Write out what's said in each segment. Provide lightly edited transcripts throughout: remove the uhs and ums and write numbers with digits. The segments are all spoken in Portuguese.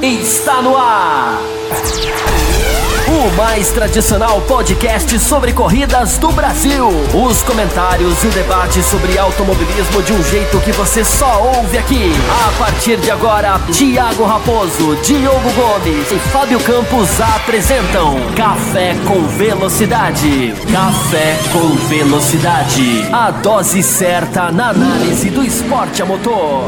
Está no ar! O mais tradicional podcast sobre corridas do Brasil. Os comentários e o debate sobre automobilismo de um jeito que você só ouve aqui. A partir de agora, Thiago Raposo, Diogo Gomes e Fábio Campos apresentam Café com Velocidade. Café com Velocidade. A dose certa na análise do esporte a motor.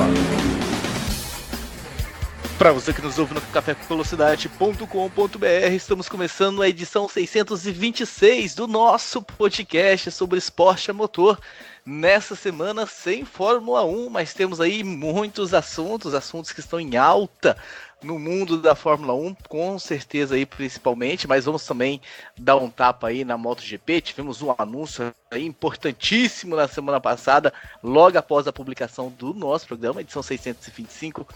Para você que nos ouve no cafécomvelocidade.com.br, estamos começando a edição 626 do nosso podcast sobre esporte a motor. Nessa semana sem Fórmula 1, mas temos aí muitos assuntos que estão em alta no mundo da Fórmula 1, com certeza aí principalmente, mas vamos também dar um tapa aí na MotoGP. Tivemos um anúncio aí importantíssimo na semana passada, logo após a publicação do nosso programa, edição 625.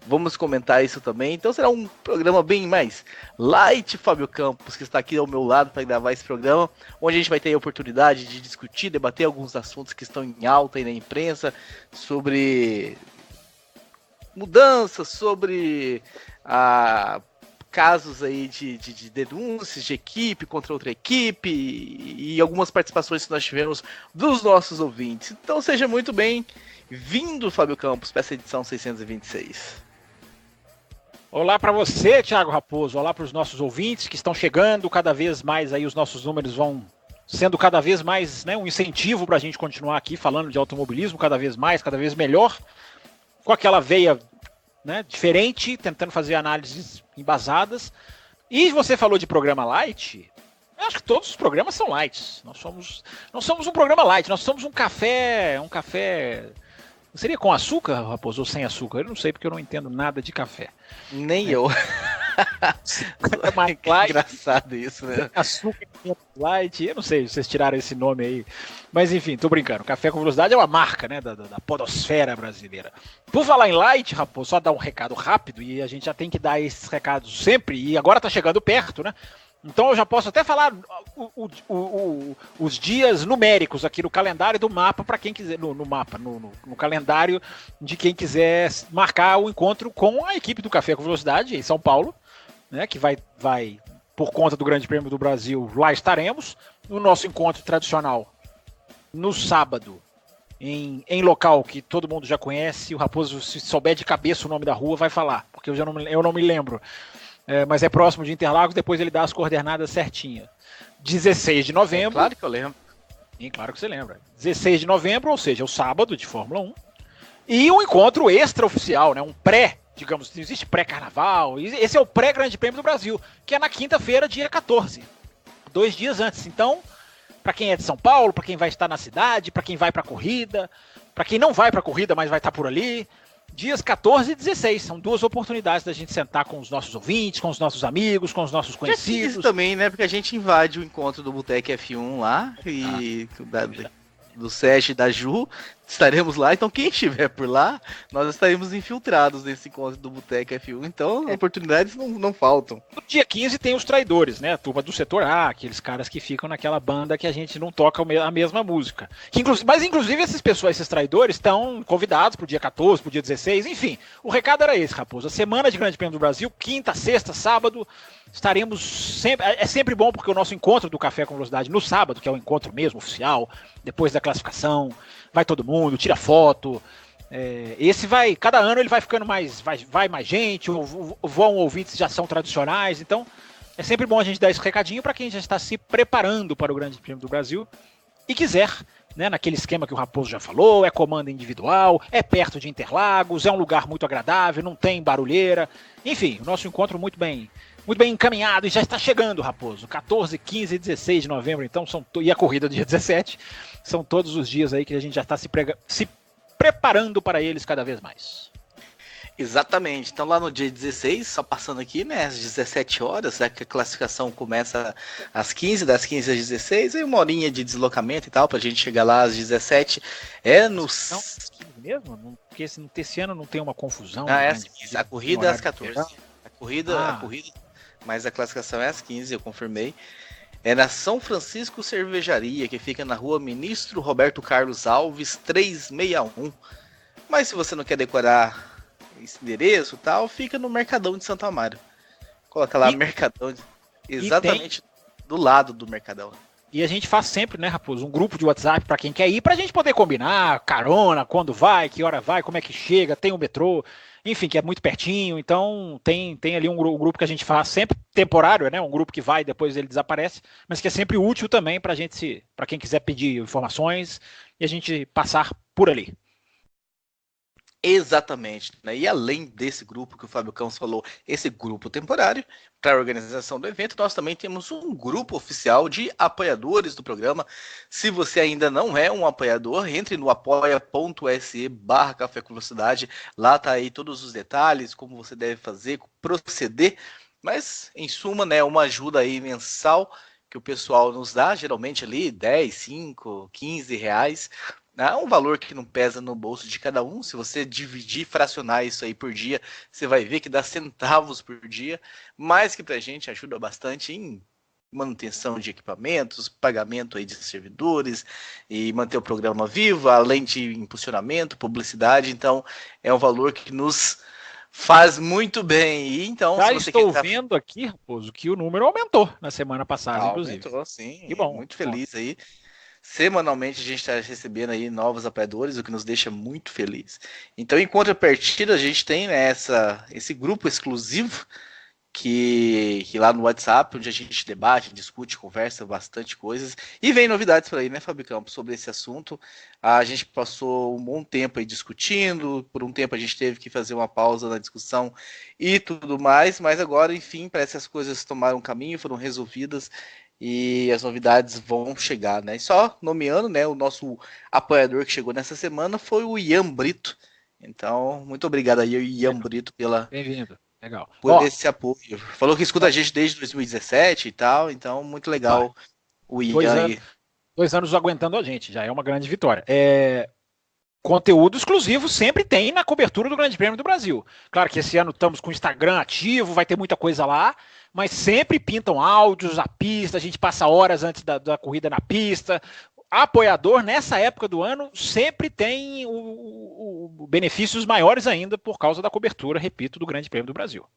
Vamos comentar isso também. Então será um programa bem mais light, Fábio Campos, que está aqui ao meu lado para gravar esse programa, onde a gente vai ter a oportunidade de discutir, debater alguns assuntos que estão em alta aí na imprensa, sobre mudanças, sobre casos aí de denúncias de equipe contra outra equipe e algumas participações que nós tivemos dos nossos ouvintes. Então seja muito bem-vindo, Fábio Campos, para essa edição 626. Olá para você, Thiago Raposo, olá para os nossos ouvintes que estão chegando, cada vez mais aí os nossos números vão sendo cada vez mais, né, um incentivo para a gente continuar aqui falando de automobilismo, cada vez mais, cada vez melhor, com aquela veia, né, diferente, tentando fazer análises embasadas. E você falou de programa light, eu acho que todos os programas são lights, nós somos um programa light, nós somos um café... Seria com açúcar, Raposo, ou sem açúcar? Eu não sei, porque eu não entendo nada de café. Nem eu. É mais light. Engraçado isso, né? Açúcar light, eu não sei, vocês tiraram esse nome aí. Mas enfim, tô brincando. Café com Velocidade é uma marca, né, da podosfera brasileira. Por falar em light, Raposo, só dar um recado rápido, e a gente já tem que dar esses recados sempre, e agora tá chegando perto, né? Então eu já posso até falar os dias numéricos aqui no calendário do mapa para quem quiser, no calendário de quem quiser marcar o encontro com a equipe do Café com Velocidade em São Paulo, né, que vai por conta do Grande Prêmio do Brasil, lá estaremos. O nosso encontro tradicional no sábado, em local que todo mundo já conhece. O Raposo, se souber de cabeça o nome da rua, vai falar, porque eu não me lembro. Mas é próximo de Interlagos, depois ele dá as coordenadas certinhas. 16 de novembro. Claro que eu lembro. Sim, claro que você lembra. 16 de novembro, ou seja, o sábado de Fórmula 1. E um encontro extraoficial, né? Um pré, digamos, não existe pré-carnaval. Esse é o pré-Grande Prêmio do Brasil, que é na quinta-feira, dia 14. 2 dias antes. Então, para quem é de São Paulo, para quem vai estar na cidade, para quem vai para a corrida, para quem não vai para a corrida, mas vai estar por ali. Dias 14 e 16, são 2 oportunidades da gente sentar com os nossos ouvintes, com os nossos amigos, com os nossos conhecidos. Isso também, né? Porque a gente invade o encontro do Boteco F1 lá, e do Sérgio e da Ju, estaremos lá. Então quem estiver por lá, nós estaremos infiltrados nesse encontro do Boteco F1. Então oportunidades não faltam. No dia 15 tem os traidores, né? A turma do setor A, aqueles caras que ficam naquela banda que a gente não toca a mesma música. Mas inclusive esses traidores estão convidados pro dia 14, pro dia 16, enfim. O recado era esse, Raposo. A semana de Grande Prêmio do Brasil, quinta, sexta, sábado, estaremos sempre... É sempre bom porque o nosso encontro do Café com Velocidade no sábado, que é o encontro mesmo, oficial, depois da classificação, vai todo mundo, tira foto. Esse vai, cada ano ele vai ficando mais, vai mais gente, vão ouvintes já são tradicionais, então é sempre bom a gente dar esse recadinho para quem já está se preparando para o Grande Prêmio do Brasil e quiser, né, naquele esquema que o Raposo já falou, é comando individual, é perto de Interlagos, é um lugar muito agradável, não tem barulheira, enfim, o nosso encontro muito bem encaminhado e já está chegando, Raposo. 14, 15 e 16 de novembro, então, e a corrida do dia 17, são todos os dias aí que a gente já está se preparando para eles cada vez mais. Exatamente, então lá no dia 16, só passando aqui, né, às 17 horas, né, que a classificação começa às 15, das 15 às 16, aí 1 horinha de deslocamento e tal, pra gente chegar lá às 17, Não, 15 mesmo? Porque esse ano não tem uma confusão. É às 15, a corrida é às 14, a corrida, mas a classificação é às 15, eu confirmei. É na São Francisco Cervejaria, que fica na rua Ministro Roberto Carlos Alves, 361. Mas se você não quer decorar esse endereço e tal, fica no Mercadão de Santo Amaro. Coloca lá Mercadão, exatamente do lado do Mercadão. E a gente faz sempre, né, Raposo, um grupo de WhatsApp para quem quer ir, pra gente poder combinar carona, quando vai, que hora vai, como é que chega, tem o metrô, enfim, que é muito pertinho. Então tem ali um grupo que a gente faz sempre temporário, né, um grupo que vai e depois ele desaparece, mas que é sempre útil também pra gente, para quem quiser pedir informações e a gente passar por ali. Exatamente, né? E além desse grupo que o Fábio Campos falou, esse grupo temporário para a organização do evento, nós também temos um grupo oficial de apoiadores do programa. Se você ainda não é um apoiador, entre no apoia.se/Café com Velocidade. Lá tá aí todos os detalhes, como você deve fazer, proceder. Mas, em suma, né, uma ajuda aí mensal que o pessoal nos dá, geralmente ali 10, 5, 15 reais. É um valor que não pesa no bolso de cada um. Se você dividir, fracionar isso aí por dia, você vai ver que dá centavos por dia, mas que pra gente ajuda bastante em manutenção de equipamentos, pagamento aí de servidores e manter o programa vivo, além de impulsionamento, publicidade. Então é um valor que nos faz muito bem. E então, já estou vendo aqui, Raposo, que o número aumentou na semana passada, inclusive. Aumentou, sim. Que bom. Muito feliz aí. Semanalmente a gente está recebendo aí novos apoiadores, o que nos deixa muito feliz. Então, em contrapartida, a gente tem, né, esse grupo exclusivo que lá no WhatsApp, onde a gente debate, discute, conversa bastante coisas. E vem novidades por aí, né, Fábio Campos, sobre esse assunto. A gente passou um bom tempo aí discutindo, por um tempo a gente teve que fazer uma pausa na discussão e tudo mais, mas agora, enfim, parece que as coisas tomaram um caminho, foram resolvidas. E as novidades vão chegar, né? E só nomeando, né? O nosso apoiador que chegou nessa semana foi o Ian Brito. Então, muito obrigado aí, Ian Brito, Bem-vindo. Legal. Por esse apoio. Falou que escuta a gente desde 2017 e tal, então muito legal o Ian aí. 2 anos aguentando a gente, já é uma grande vitória. Conteúdo exclusivo sempre tem na cobertura do Grande Prêmio do Brasil. Claro que esse ano estamos com o Instagram ativo, vai ter muita coisa lá, mas sempre pintam áudios, a pista, a gente passa horas antes da corrida na pista. Apoiador, nessa época do ano, sempre tem benefícios maiores ainda por causa da cobertura, repito, do Grande Prêmio do Brasil.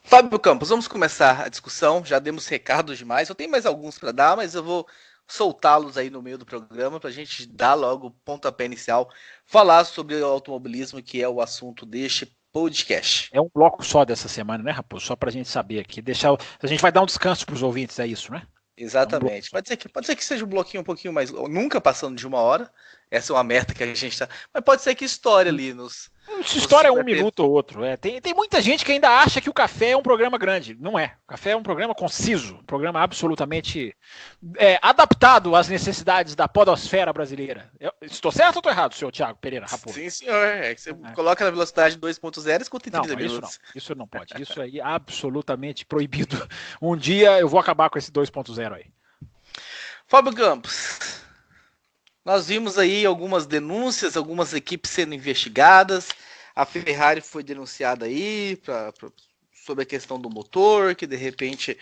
Fábio Campos, vamos começar a discussão. Já demos recados demais. Eu tenho mais alguns para dar, mas eu vou soltá-los aí no meio do programa para a gente dar logo o pontapé inicial, falar sobre o automobilismo, que é o assunto deste podcast. É um bloco só dessa semana, né, Raposo? Só para a gente saber aqui. A gente vai dar um descanso para os ouvintes, é isso, né? Exatamente. Pode ser que seja um bloquinho um pouquinho mais longo, nunca passando de 1 hora. Essa é uma meta que a gente tá. Mas pode ser que história ali nos. História é 1 minuto ou outro. Tem muita gente que ainda acha que o Café é um programa grande. Não é. O Café é um programa conciso, um programa absolutamente adaptado às necessidades da podosfera brasileira. Estou certo ou estou errado, senhor Thiago Pereira Raposo? Sim, senhor. É que você coloca na velocidade 2.0 e escuta em 30 minutos. Isso não pode. Isso aí é absolutamente proibido. Um dia eu vou acabar com esse 2.0 aí. Fábio Campos, nós vimos aí algumas denúncias, algumas equipes sendo investigadas. A Ferrari foi denunciada aí sobre a questão do motor, que de repente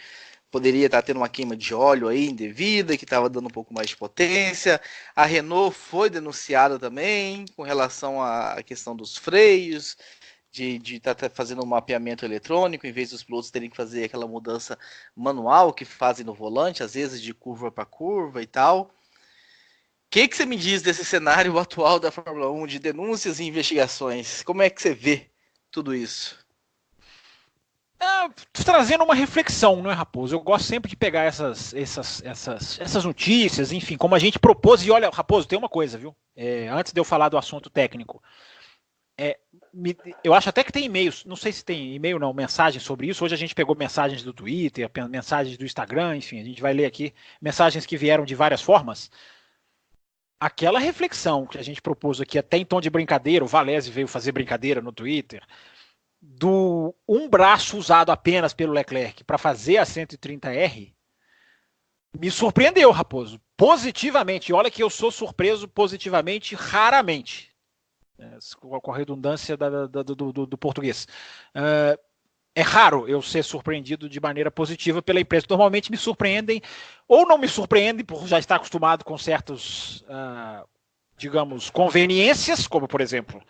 poderia estar tendo uma queima de óleo aí indevida, que estava dando um pouco mais de potência. A Renault foi denunciada também com relação à questão dos freios, de estar fazendo um mapeamento eletrônico, em vez dos pilotos terem que fazer aquela mudança manual que fazem no volante, às vezes de curva para curva e tal. O que você me diz desse cenário atual da Fórmula 1, de denúncias e investigações? Como é que você vê tudo isso? Trazendo uma reflexão, não é, Raposo? Eu gosto sempre de pegar essas notícias, enfim, como a gente propôs. E olha, Raposo, tem uma coisa, viu? Antes de eu falar do assunto técnico, eu acho até que tem e-mails, não sei se tem e-mail não, mensagem sobre isso. Hoje a gente pegou mensagens do Twitter, mensagens do Instagram, enfim, a gente vai ler aqui mensagens que vieram de várias formas. Aquela reflexão que a gente propôs aqui, até em tom de brincadeira, o Valese veio fazer brincadeira no Twitter, do um braço usado apenas pelo Leclerc para fazer a 130R, me surpreendeu, Raposo, positivamente. E olha que eu sou surpreso positivamente raramente, com a redundância do português. É raro eu ser surpreendido de maneira positiva pela empresa. Normalmente me surpreendem, ou não me surpreendem por já estar acostumado com certos, digamos, conveniências, como por exemplo,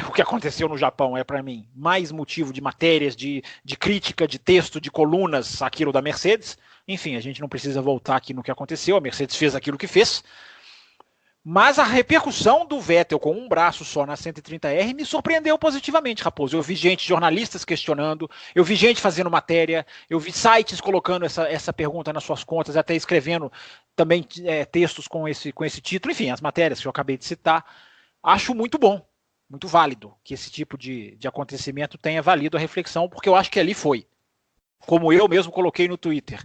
O que aconteceu no Japão é, para mim, mais motivo de matérias, de crítica, de texto, de colunas, aquilo da Mercedes. Enfim, a gente não precisa voltar aqui no que aconteceu. A Mercedes fez aquilo que fez. Mas a repercussão do Vettel com um braço só na 130R me surpreendeu positivamente, Raposo. Eu vi gente, jornalistas questionando, eu vi gente fazendo matéria, eu vi sites colocando essa pergunta nas suas contas, até escrevendo também textos com esse título. Enfim, as matérias que eu acabei de citar. Acho muito bom, muito válido que esse tipo de acontecimento tenha valido a reflexão, porque eu acho que ali foi. Como eu mesmo coloquei no Twitter.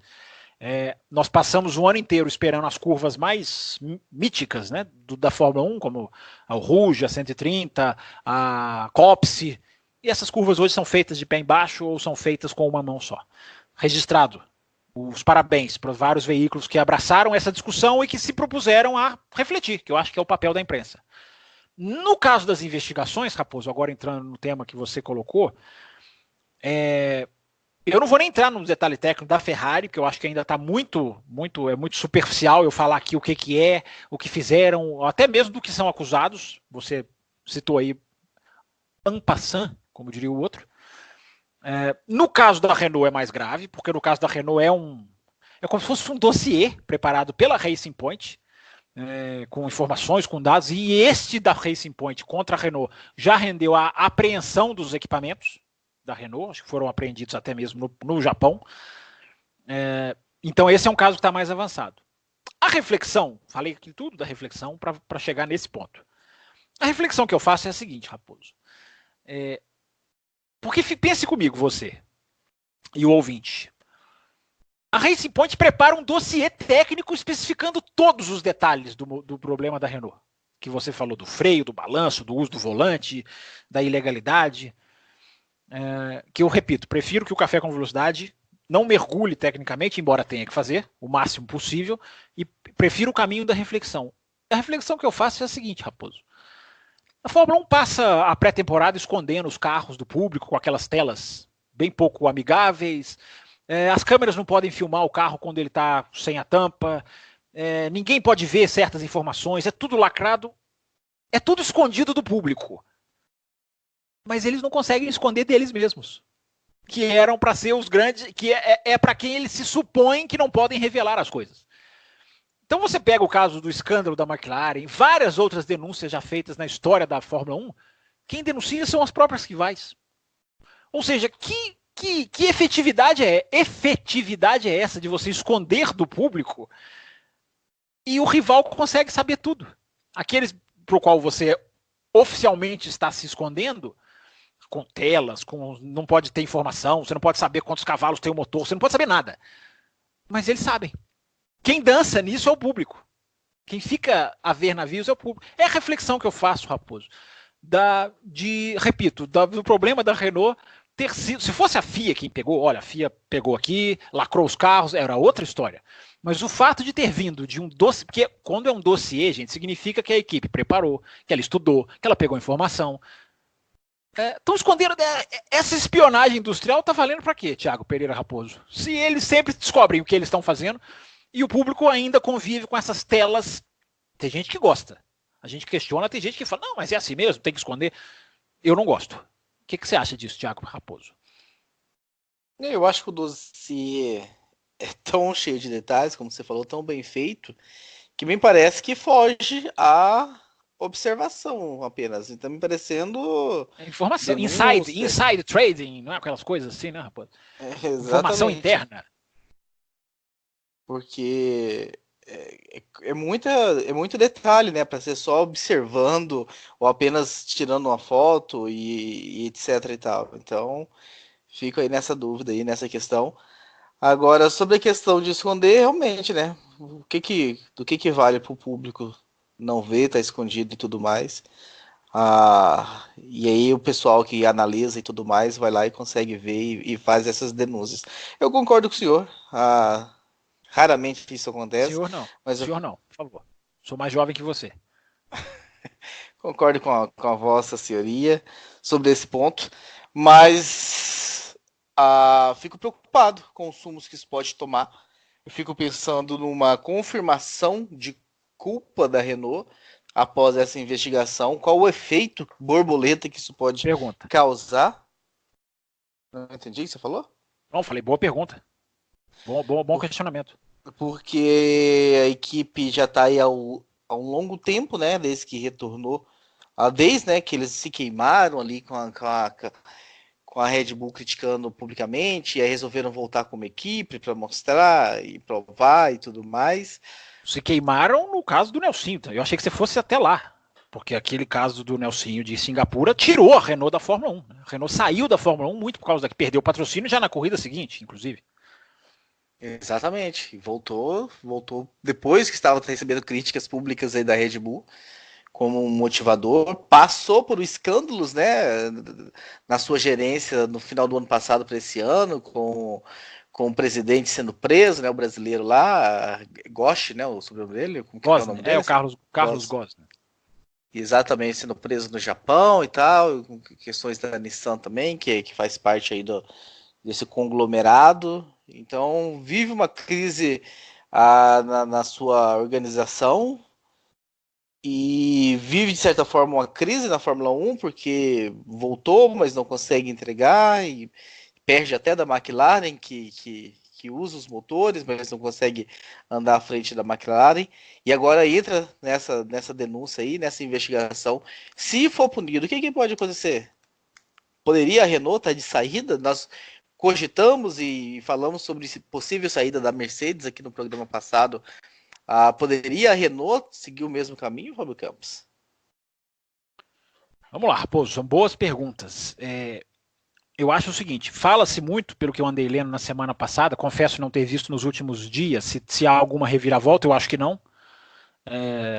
Nós passamos o ano inteiro esperando as curvas mais míticas, né, da Fórmula 1, como a Rouge, a 130, a Copse, e essas curvas hoje são feitas de pé embaixo ou são feitas com uma mão só. Registrado os parabéns para vários veículos que abraçaram essa discussão e que se propuseram a refletir, que eu acho que é o papel da imprensa. No caso das investigações, Raposo, agora entrando no tema que você colocou, eu não vou nem entrar no detalhe técnico da Ferrari, porque eu acho que ainda está muito superficial eu falar aqui o que é, o que fizeram, até mesmo do que são acusados. Você citou aí en passant, como diria o outro. No caso da Renault é mais grave, porque no caso da Renault é como se fosse um dossiê preparado pela Racing Point, com informações, com dados, e este da Racing Point contra a Renault já rendeu a apreensão dos equipamentos da Renault, acho que foram apreendidos até mesmo no Japão. Então esse é um caso que está mais avançado. A reflexão, falei aqui tudo da reflexão para chegar nesse ponto. A reflexão que eu faço é a seguinte, Raposo. Porque pense comigo, você e o ouvinte. A Racing Point prepara um dossiê técnico especificando todos os detalhes do problema da Renault. Que você falou do freio, do balanço, do uso do volante, da ilegalidade. Que eu repito, prefiro que o Café com Velocidade não mergulhe tecnicamente, embora tenha que fazer o máximo possível, e prefiro o caminho da reflexão. A reflexão que eu faço é a seguinte, Raposo. A Fórmula 1 passa a pré-temporada escondendo os carros do público com aquelas telas bem pouco amigáveis. As câmeras não podem filmar o carro quando ele está sem a tampa. Ninguém pode ver certas informações. É tudo lacrado. É tudo escondido do público. Mas eles não conseguem esconder deles mesmos. Que eram para ser os grandes... Que é para quem eles se supõem que não podem revelar as coisas. Então você pega o caso do escândalo da McLaren, várias outras denúncias já feitas na história da Fórmula 1, quem denuncia são as próprias rivais. Ou seja, que efetividade é essa de você esconder do público e o rival consegue saber tudo? Aqueles para o qual você oficialmente está se escondendo, com telas, não pode ter informação, você não pode saber quantos cavalos tem o motor, você não pode saber nada. Mas eles sabem. Quem dança nisso é o público. Quem fica a ver navios é o público. É a reflexão que eu faço, Raposo. Repito, do problema da Renault ter sido... Se fosse a FIA quem pegou, olha, a FIA pegou aqui, lacrou os carros, era outra história. Mas o fato de ter vindo de um dossiê... Porque quando é um dossiê, gente, significa que a equipe preparou, que ela estudou, que ela pegou informação. Estão escondendo... Essa espionagem industrial está valendo para quê, Thiago Pereira Raposo? Se eles sempre descobrem o que eles estão fazendo... E o público ainda convive com essas telas. Tem gente que gosta. A gente questiona, tem gente que fala, não, mas é assim mesmo, tem que esconder. Eu não gosto. O que você acha disso, Thiago Raposo? Eu acho que o dossiê é tão cheio de detalhes, como você falou, tão bem feito, que me parece que foge à observação apenas. Então me parecendo... Informação, inside trading, não é aquelas coisas assim, né, Raposo? Informação interna. Porque é muito detalhe, né? Para ser só observando ou apenas tirando uma foto e etc e tal. Então, fico aí nessa dúvida aí, nessa questão. Agora, sobre a questão de esconder, realmente, né? Do que vale para o público não ver, tá escondido e tudo mais. E aí o pessoal que analisa e tudo mais vai lá e consegue ver e faz essas denúncias. Eu concordo com o senhor. Raramente isso acontece. Senhor não, por favor. Sou mais jovem que você. Concordo com a vossa senhoria sobre esse ponto, mas fico preocupado com os rumos que isso pode tomar. Eu fico pensando numa confirmação de culpa da Renault, após essa investigação? Qual o efeito borboleta que isso pode causar? Não entendi o que você falou? Não, falei, boa pergunta. Bom questionamento. Porque a equipe já está aí há um longo tempo, né? Desde que retornou. Desde, né, que eles se queimaram ali com a Red Bull criticando publicamente, e aí resolveram voltar como equipe para mostrar e provar e tudo mais. Se queimaram no caso do Nelsinho. Eu achei que você fosse até lá. Porque aquele caso do Nelsinho de Singapura tirou a Renault da Fórmula 1. A Renault saiu da Fórmula 1 muito por causa da que perdeu o patrocínio já na corrida seguinte, inclusive. Exatamente. Voltou depois que estava recebendo críticas públicas aí da Red Bull como um motivador. Passou por escândalos, né, na sua gerência no final do ano passado para esse ano, com o presidente sendo preso, né, o brasileiro lá, Gossi, né, o sobrenome dele? Gosni, o Carlos Gosni. Exatamente, sendo preso no Japão e tal, com questões da Nissan também, que faz parte aí desse conglomerado. Então, vive uma crise na sua organização e vive, de certa forma, uma crise na Fórmula 1, porque voltou, mas não consegue entregar e perde até da McLaren, que usa os motores, mas não consegue andar à frente da McLaren, e agora entra nessa denúncia aí, nessa investigação. Se for punido, o que pode acontecer? Poderia a Renault estar de saída? Nós cogitamos e falamos sobre possível saída da Mercedes aqui no programa passado. Poderia a Renault seguir o mesmo caminho, Fábio Campos? Vamos lá, Raposo, são boas perguntas. Eu acho o seguinte, fala-se muito, pelo que eu andei lendo na semana passada, confesso não ter visto nos últimos dias, se há alguma reviravolta, eu acho que não,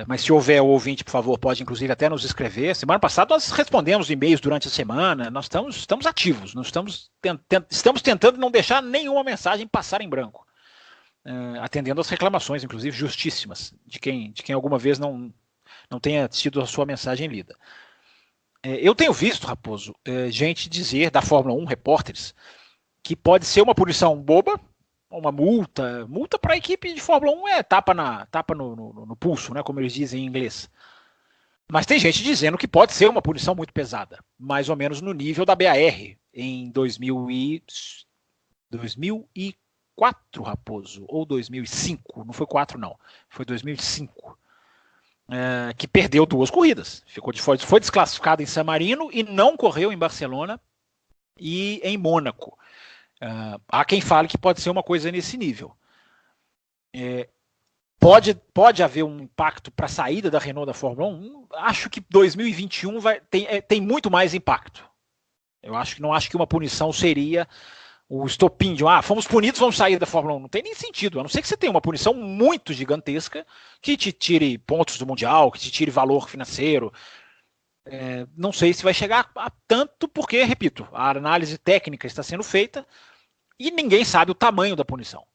mas se houver, o ouvinte, por favor, pode inclusive até nos escrever. Semana passada nós respondemos e-mails durante a semana, nós estamos ativos, nós estamos tentando não deixar nenhuma mensagem passar em branco, atendendo às reclamações, inclusive justíssimas, de quem alguma vez não tenha tido a sua mensagem lida. Eu tenho visto, Raposo, gente dizer da Fórmula 1, repórteres, que pode ser uma punição boba, uma multa para a equipe de Fórmula 1 é tapa no pulso, né, como eles dizem em inglês. Mas tem gente dizendo que pode ser uma punição muito pesada, mais ou menos no nível da BAR em 2004, Raposo, ou 2005, não foi 4 não, foi 2005. Que perdeu 2 corridas, foi desclassificado em San Marino e não correu em Barcelona e em Mônaco. Há quem fale que pode ser uma coisa nesse nível. Pode haver um impacto para a saída da Renault da Fórmula 1? Acho que 2021 tem muito mais impacto. Eu não acho que uma punição seria o estopim de fomos punidos, vamos sair da Fórmula 1. Não tem nem sentido, a não ser que você tenha uma punição muito gigantesca que te tire pontos do Mundial, que te tire valor financeiro. Não sei se vai chegar a tanto, porque, repito, a análise técnica está sendo feita e ninguém sabe o tamanho da punição.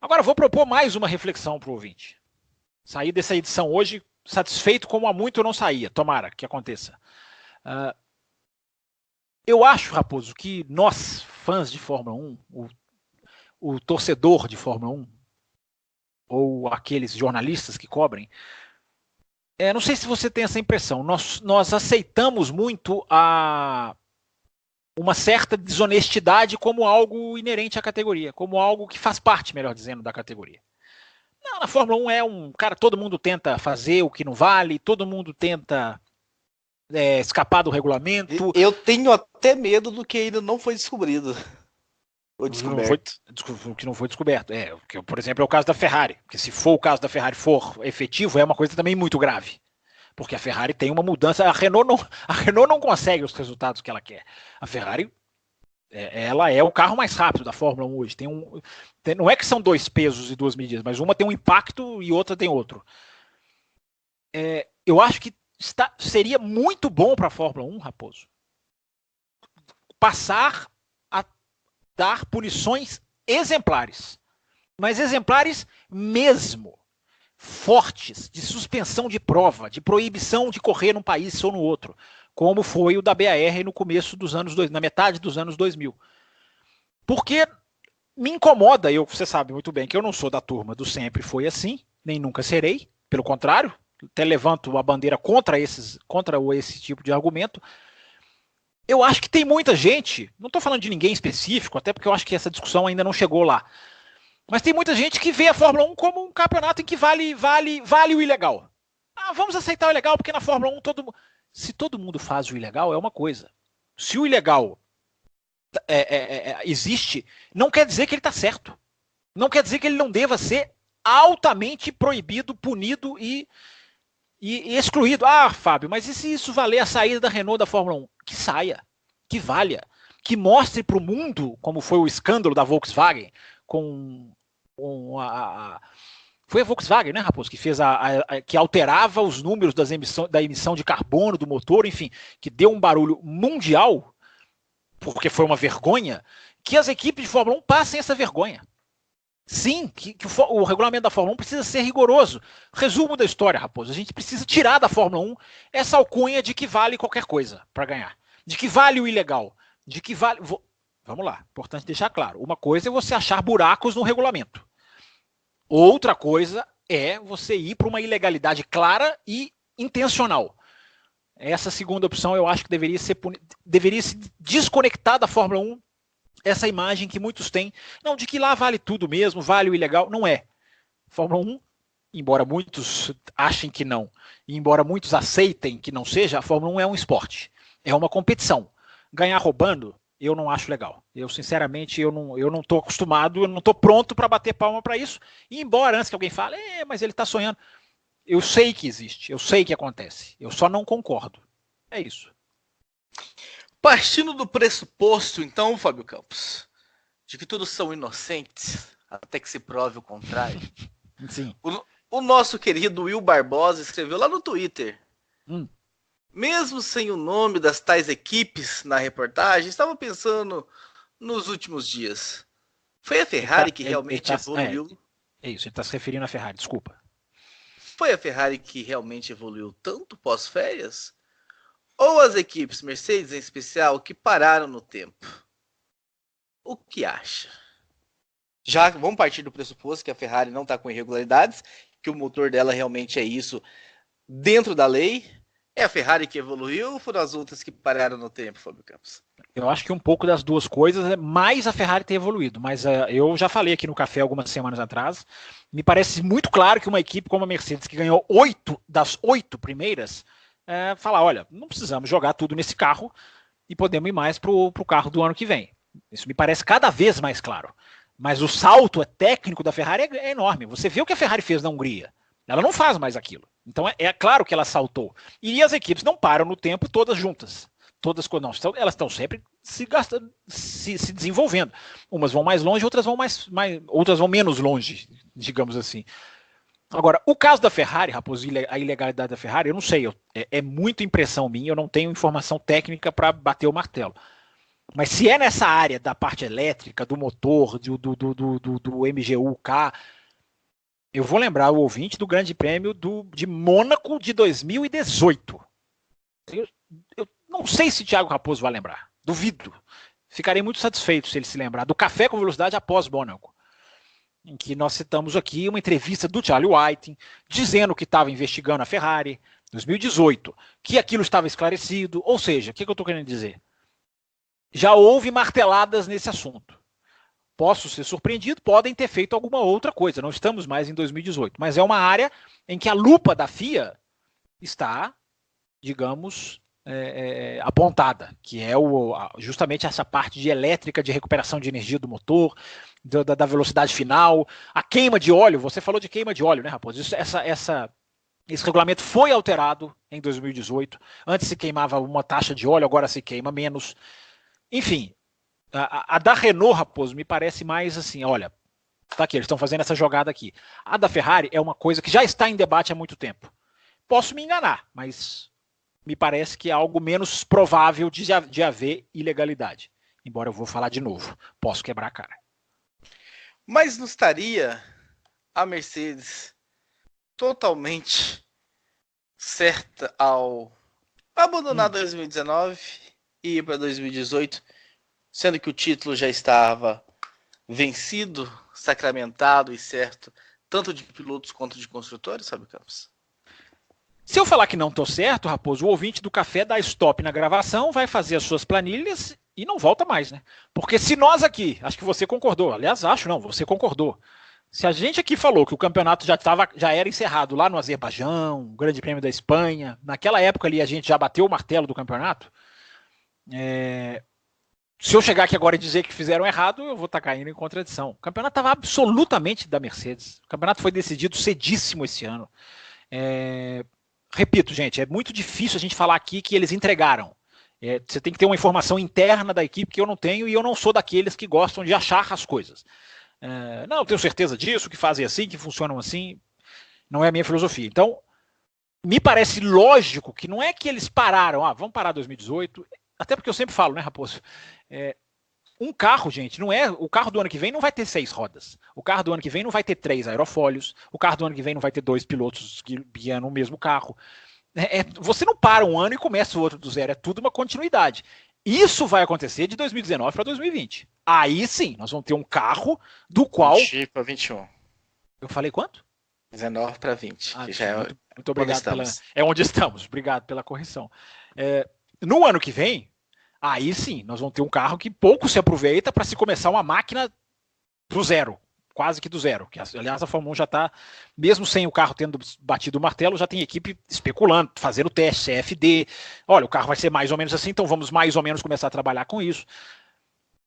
Agora, vou propor mais uma reflexão para o ouvinte. Saí dessa edição hoje satisfeito como há muito eu não saía. Tomara que aconteça. Eu acho, Raposo, que nós, fãs de Fórmula 1, o torcedor de Fórmula 1, ou aqueles jornalistas que cobrem, não sei se você tem essa impressão, nós aceitamos muito uma certa desonestidade como algo inerente à categoria, como algo que faz parte, melhor dizendo, da categoria. Não, na Fórmula 1 todo mundo tenta fazer o que não vale, todo mundo tenta escapar do regulamento. Eu tenho até medo do que ainda não foi descobrido. Ou descoberto. O que não foi descoberto. Que, por exemplo, é o caso da Ferrari. Porque se for o caso da Ferrari for efetivo, é uma coisa também muito grave. Porque a Ferrari tem uma mudança. A Renault não consegue os resultados que ela quer. A Ferrari, ela é o carro mais rápido da Fórmula 1 hoje. Não é que são 2 pesos e 2 medidas, mas uma tem um impacto e outra tem outro. Eu acho que seria muito bom para a Fórmula 1, Raposo, passar a dar punições exemplares, mas exemplares mesmo, fortes, de suspensão de prova, de proibição de correr num país ou no outro, como foi o da BAR no começo dos anos 2000, na metade dos anos 2000. Porque me incomoda, você sabe muito bem que eu não sou da turma do sempre foi assim, nem nunca serei, pelo contrário, até levanto a bandeira contra esse tipo de argumento. Eu acho que tem muita gente, não estou falando de ninguém específico, até porque eu acho que essa discussão ainda não chegou lá, mas tem muita gente que vê a Fórmula 1 como um campeonato em que vale o ilegal. Vamos aceitar o ilegal, porque na Fórmula 1 se todo mundo faz o ilegal, é uma coisa. Se o ilegal existe, não quer dizer que ele está certo. Não quer dizer que ele não deva ser altamente proibido, punido e excluído. Fábio, mas e se isso valer a saída da Renault da Fórmula 1? Que saia, que valha, que mostre para o mundo como foi o escândalo da Volkswagen foi a Volkswagen, né, Raposo, que fez que alterava os números da emissão de carbono do motor, enfim, que deu um barulho mundial, porque foi uma vergonha, que as equipes de Fórmula 1 passem essa vergonha. Sim, que o regulamento da Fórmula 1 precisa ser rigoroso. Resumo da história, Raposo, a gente precisa tirar da Fórmula 1 essa alcunha de que vale qualquer coisa para ganhar, de que vale o ilegal, de que vale... Vamos lá, importante deixar claro, uma coisa é você achar buracos no regulamento. Outra coisa é você ir para uma ilegalidade clara e intencional. Essa segunda opção eu acho que deveria se desconectar da Fórmula 1 essa imagem que muitos têm, não, de que lá vale tudo mesmo, vale o ilegal. Não é. Fórmula 1, embora muitos achem que não, e embora muitos aceitem que não seja, a Fórmula 1 é um esporte, é uma competição. Ganhar roubando, eu não acho legal. Eu, sinceramente, eu não estou acostumado, eu não estou pronto para bater palma para isso. E embora antes que alguém fale, mas ele está sonhando, eu sei que existe, eu sei que acontece. Eu só não concordo. É isso. Partindo do pressuposto, então, Fábio Campos, de que todos são inocentes, até que se prove o contrário. Sim. O nosso querido Will Barbosa escreveu lá no Twitter. Mesmo sem o nome das tais equipes na reportagem, estava pensando nos últimos dias. Foi a Ferrari que realmente evoluiu? É isso, ele está se referindo à Ferrari, desculpa. Foi a Ferrari que realmente evoluiu tanto pós-férias? Ou as equipes, Mercedes em especial, que pararam no tempo? O que acha? Já vamos partir do pressuposto que a Ferrari não está com irregularidades, que o motor dela realmente é isso dentro da lei. É a Ferrari que evoluiu ou foram as outras que pararam no tempo, Fábio Campos? Eu acho que um pouco das duas coisas é mais a Ferrari ter evoluído, mas eu já falei aqui no café algumas semanas atrás, me parece muito claro que uma equipe como a Mercedes, que ganhou 8 das 8 primeiras, falar, olha, não precisamos jogar tudo nesse carro e podemos ir mais para o carro do ano que vem. Isso me parece cada vez mais claro. Mas o salto técnico da Ferrari é enorme. Você vê o que a Ferrari fez na Hungria. Ela não faz mais aquilo. Então é claro que ela saltou. E as equipes não param no tempo todas juntas. Todas não, elas estão sempre se desenvolvendo. Umas vão mais longe, outras vão menos longe, digamos assim. Agora, o caso da Ferrari, Raposo, a ilegalidade da Ferrari, eu não sei, é muita impressão minha, eu não tenho informação técnica para bater o martelo. Mas se é nessa área da parte elétrica, do motor, do MGU-K, eu vou lembrar o ouvinte do Grande Prêmio de Mônaco de 2018. Eu não sei se Thiago Raposo vai lembrar. Duvido. Ficarei muito satisfeito se ele se lembrar. Do Café com Velocidade após Mônaco, em que nós citamos aqui uma entrevista do Charlie Whiting, dizendo que estava investigando a Ferrari, 2018, que aquilo estava esclarecido. Ou seja, o que eu estou querendo dizer? Já houve marteladas nesse assunto. Posso ser surpreendido, podem ter feito alguma outra coisa. Não estamos mais em 2018, mas é uma área em que a lupa da FIA está, digamos, apontada, que é justamente essa parte de elétrica, de recuperação de energia do motor, da velocidade final, a queima de óleo. Você falou de queima de óleo, né, Raposo? Esse regulamento foi alterado em 2018. Antes se queimava uma taxa de óleo, agora se queima menos. Enfim, a da Renault, Raposo, me parece mais assim, olha, tá aqui, eles estão fazendo essa jogada aqui. A da Ferrari é uma coisa que já está em debate há muito tempo. Posso me enganar, mas me parece que é algo menos provável de haver ilegalidade. Embora eu vou falar de novo, posso quebrar a cara. Mas não estaria a Mercedes totalmente certa ao abandonar 2019 e ir para 2018, sendo que o título já estava vencido, sacramentado e certo, tanto de pilotos quanto de construtores, sabe, Campos? Se eu falar que não estou certo, Raposo, o ouvinte do café dá stop na gravação, vai fazer as suas planilhas e não volta mais, né? Porque se nós aqui, acho que você concordou, aliás, você concordou. Se a gente aqui falou que o campeonato já era encerrado lá no Azerbaijão, o Grande Prêmio da Espanha, naquela época ali a gente já bateu o martelo do campeonato, se eu chegar aqui agora e dizer que fizeram errado, eu vou estar caindo em contradição. O campeonato estava absolutamente da Mercedes. O campeonato foi decidido cedíssimo esse ano. Repito, gente, é muito difícil a gente falar aqui que eles entregaram. Você tem que ter uma informação interna da equipe que eu não tenho e eu não sou daqueles que gostam de achar as coisas. Não, eu tenho certeza disso, que fazem assim, que funcionam assim. Não é a minha filosofia. Então, me parece lógico que não é que eles pararam, vamos parar 2018, até porque eu sempre falo, né, Raposo? Um carro, gente, não é. O carro do ano que vem não vai ter 6 rodas. O carro do ano que vem não vai ter 3 aerofólios. O carro do ano que vem não vai ter 2 pilotos guiando o mesmo carro. Você não para um ano e começa o outro do zero. É tudo uma continuidade. Isso vai acontecer de 2019 para 2020. Aí sim, nós vamos ter um carro do qual. 20 para 21. Eu falei quanto? 19 para 20. Que já muito obrigado é onde estamos. Obrigado pela correção. No ano que vem. Aí sim, nós vamos ter um carro que pouco se aproveita para se começar uma máquina do zero, quase que do zero. Que, aliás, a Fórmula 1 já está, mesmo sem o carro tendo batido o martelo, já tem equipe especulando, fazendo teste, CFD. Olha, o carro vai ser mais ou menos assim, então vamos mais ou menos começar a trabalhar com isso.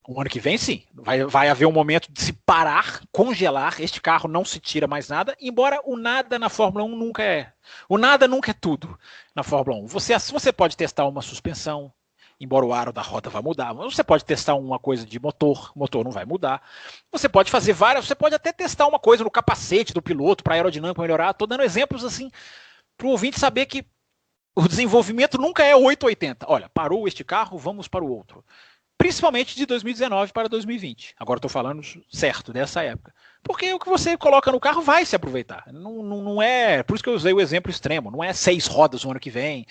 O ano que vem, sim, vai haver um momento de se parar, congelar. Este carro não se tira mais nada, embora o nada na Fórmula 1 nunca é. O nada nunca é tudo na Fórmula 1. Você pode testar uma suspensão, embora o aro da roda vá mudar, você pode testar uma coisa de motor, o motor não vai mudar. Você pode fazer você pode até testar uma coisa no capacete do piloto para a aerodinâmica melhorar. Estou dando exemplos assim para o ouvinte saber que o desenvolvimento nunca é 880. Olha, parou este carro, vamos para o outro. Principalmente de 2019 para 2020. Agora estou falando certo dessa época. Porque o que você coloca no carro vai se aproveitar. Não é, por isso que eu usei o exemplo extremo, não é 6 rodas no ano que vem.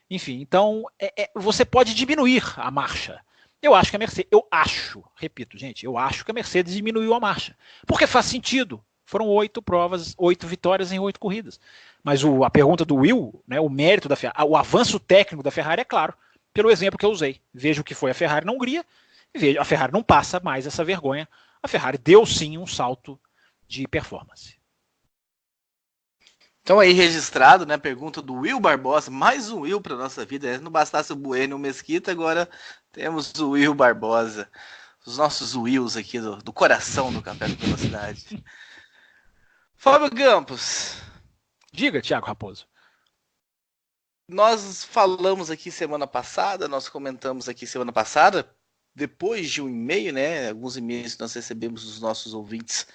Enfim, então você pode diminuir a marcha. Eu acho que a Mercedes, repito, gente, eu acho que a Mercedes diminuiu a marcha. Porque faz sentido. Foram 8 provas, 8 vitórias em 8 corridas. Mas a pergunta do Will, né, o mérito da Ferrari, o avanço técnico da Ferrari é claro, pelo exemplo que eu usei. Veja o que foi a Ferrari na Hungria, e veja, a Ferrari não passa mais essa vergonha. A Ferrari deu sim um salto de performance. Então aí registrado, né, pergunta do Will Barbosa, mais um Will para nossa vida, não bastasse o Bueno e o Mesquita, agora temos o Will Barbosa, os nossos Wills aqui do coração do Café com Velocidade. Fábio Campos. Diga, Thiago Raposo. Nós falamos aqui semana passada, nós comentamos aqui semana passada, depois de um e-mail, né, alguns e-mails que nós recebemos dos nossos ouvintes,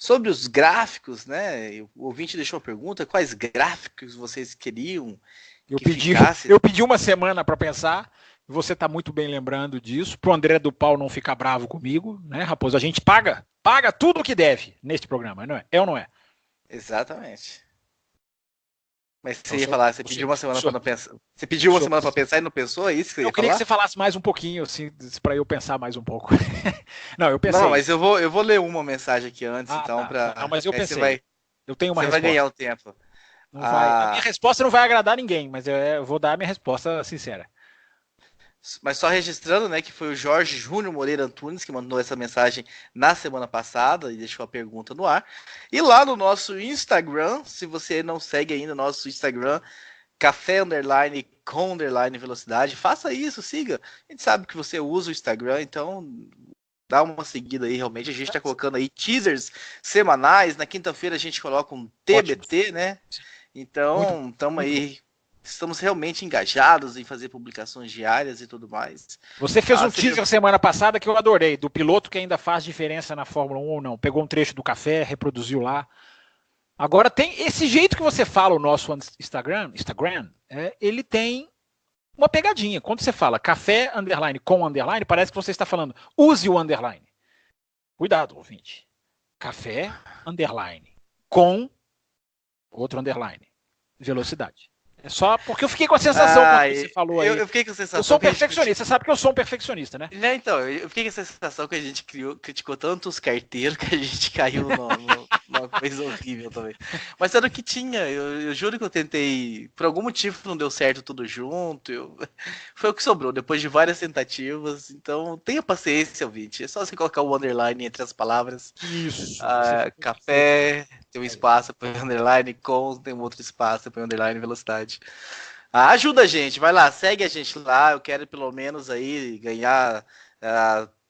sobre os gráficos, né? O ouvinte deixou a pergunta: quais gráficos vocês queriam eu pedi uma semana para pensar, e você está muito bem lembrando disso, para o André do Pau não ficar bravo comigo, né, Raposo? A gente paga tudo o que deve neste programa, não é? É ou não é? Exatamente. Mas você ia falar, você pediu uma semana para não pensar. Você pediu uma semana para pensar e não pensou? É isso que você ia falar? Eu queria que você falasse mais um pouquinho, assim, para eu pensar mais um pouco. Não, eu pensei. Não, mas eu vou ler uma mensagem aqui antes, então, para. Não, mas eu pensei. Eu tenho uma resposta. Você vai ganhar o tempo. A minha resposta não vai agradar ninguém, mas eu vou dar a minha resposta sincera. Mas só registrando, né, que foi o Jorge Júnior Moreira Antunes que mandou essa mensagem na semana passada e deixou a pergunta no ar. E lá no nosso Instagram, se você não segue ainda nosso Instagram, café_com_velocidade, faça isso, siga. A gente sabe que você usa o Instagram, então dá uma seguida aí, realmente. A gente tá colocando aí teasers semanais. Na quinta-feira a gente coloca um TBT, ótimo, né? Então, estamos aí. Estamos realmente engajados em fazer publicações diárias e tudo mais. Você fez um teaser semana passada que eu adorei, do piloto que ainda faz diferença na Fórmula 1 ou não. Pegou um trecho do café, reproduziu lá. Agora tem esse jeito que você fala o nosso Instagram, ele tem uma pegadinha. Quando você fala café, underline, com underline, parece que você está falando use o underline. Cuidado, ouvinte. Café, underline, com outro underline, velocidade. É só porque eu fiquei com a sensação quando você falou aí. Eu fiquei com a sensação. Eu sou perfeccionista, você sabe que eu sou um perfeccionista, né? Então, eu fiquei com a sensação que a gente criticou tanto os carteiros que a gente caiu Uma coisa horrível também. Mas era o que tinha. Eu juro que eu tentei. Por algum motivo não deu certo tudo junto. Foi o que sobrou, depois de várias tentativas. Então tenha paciência, ouvinte. É só você colocar o underline entre as palavras. Isso. Café, tem um espaço, põe underline, com, tem um outro espaço, põe underline, velocidade. Ajuda a gente, vai lá, segue a gente lá. Eu quero pelo menos aí ganhar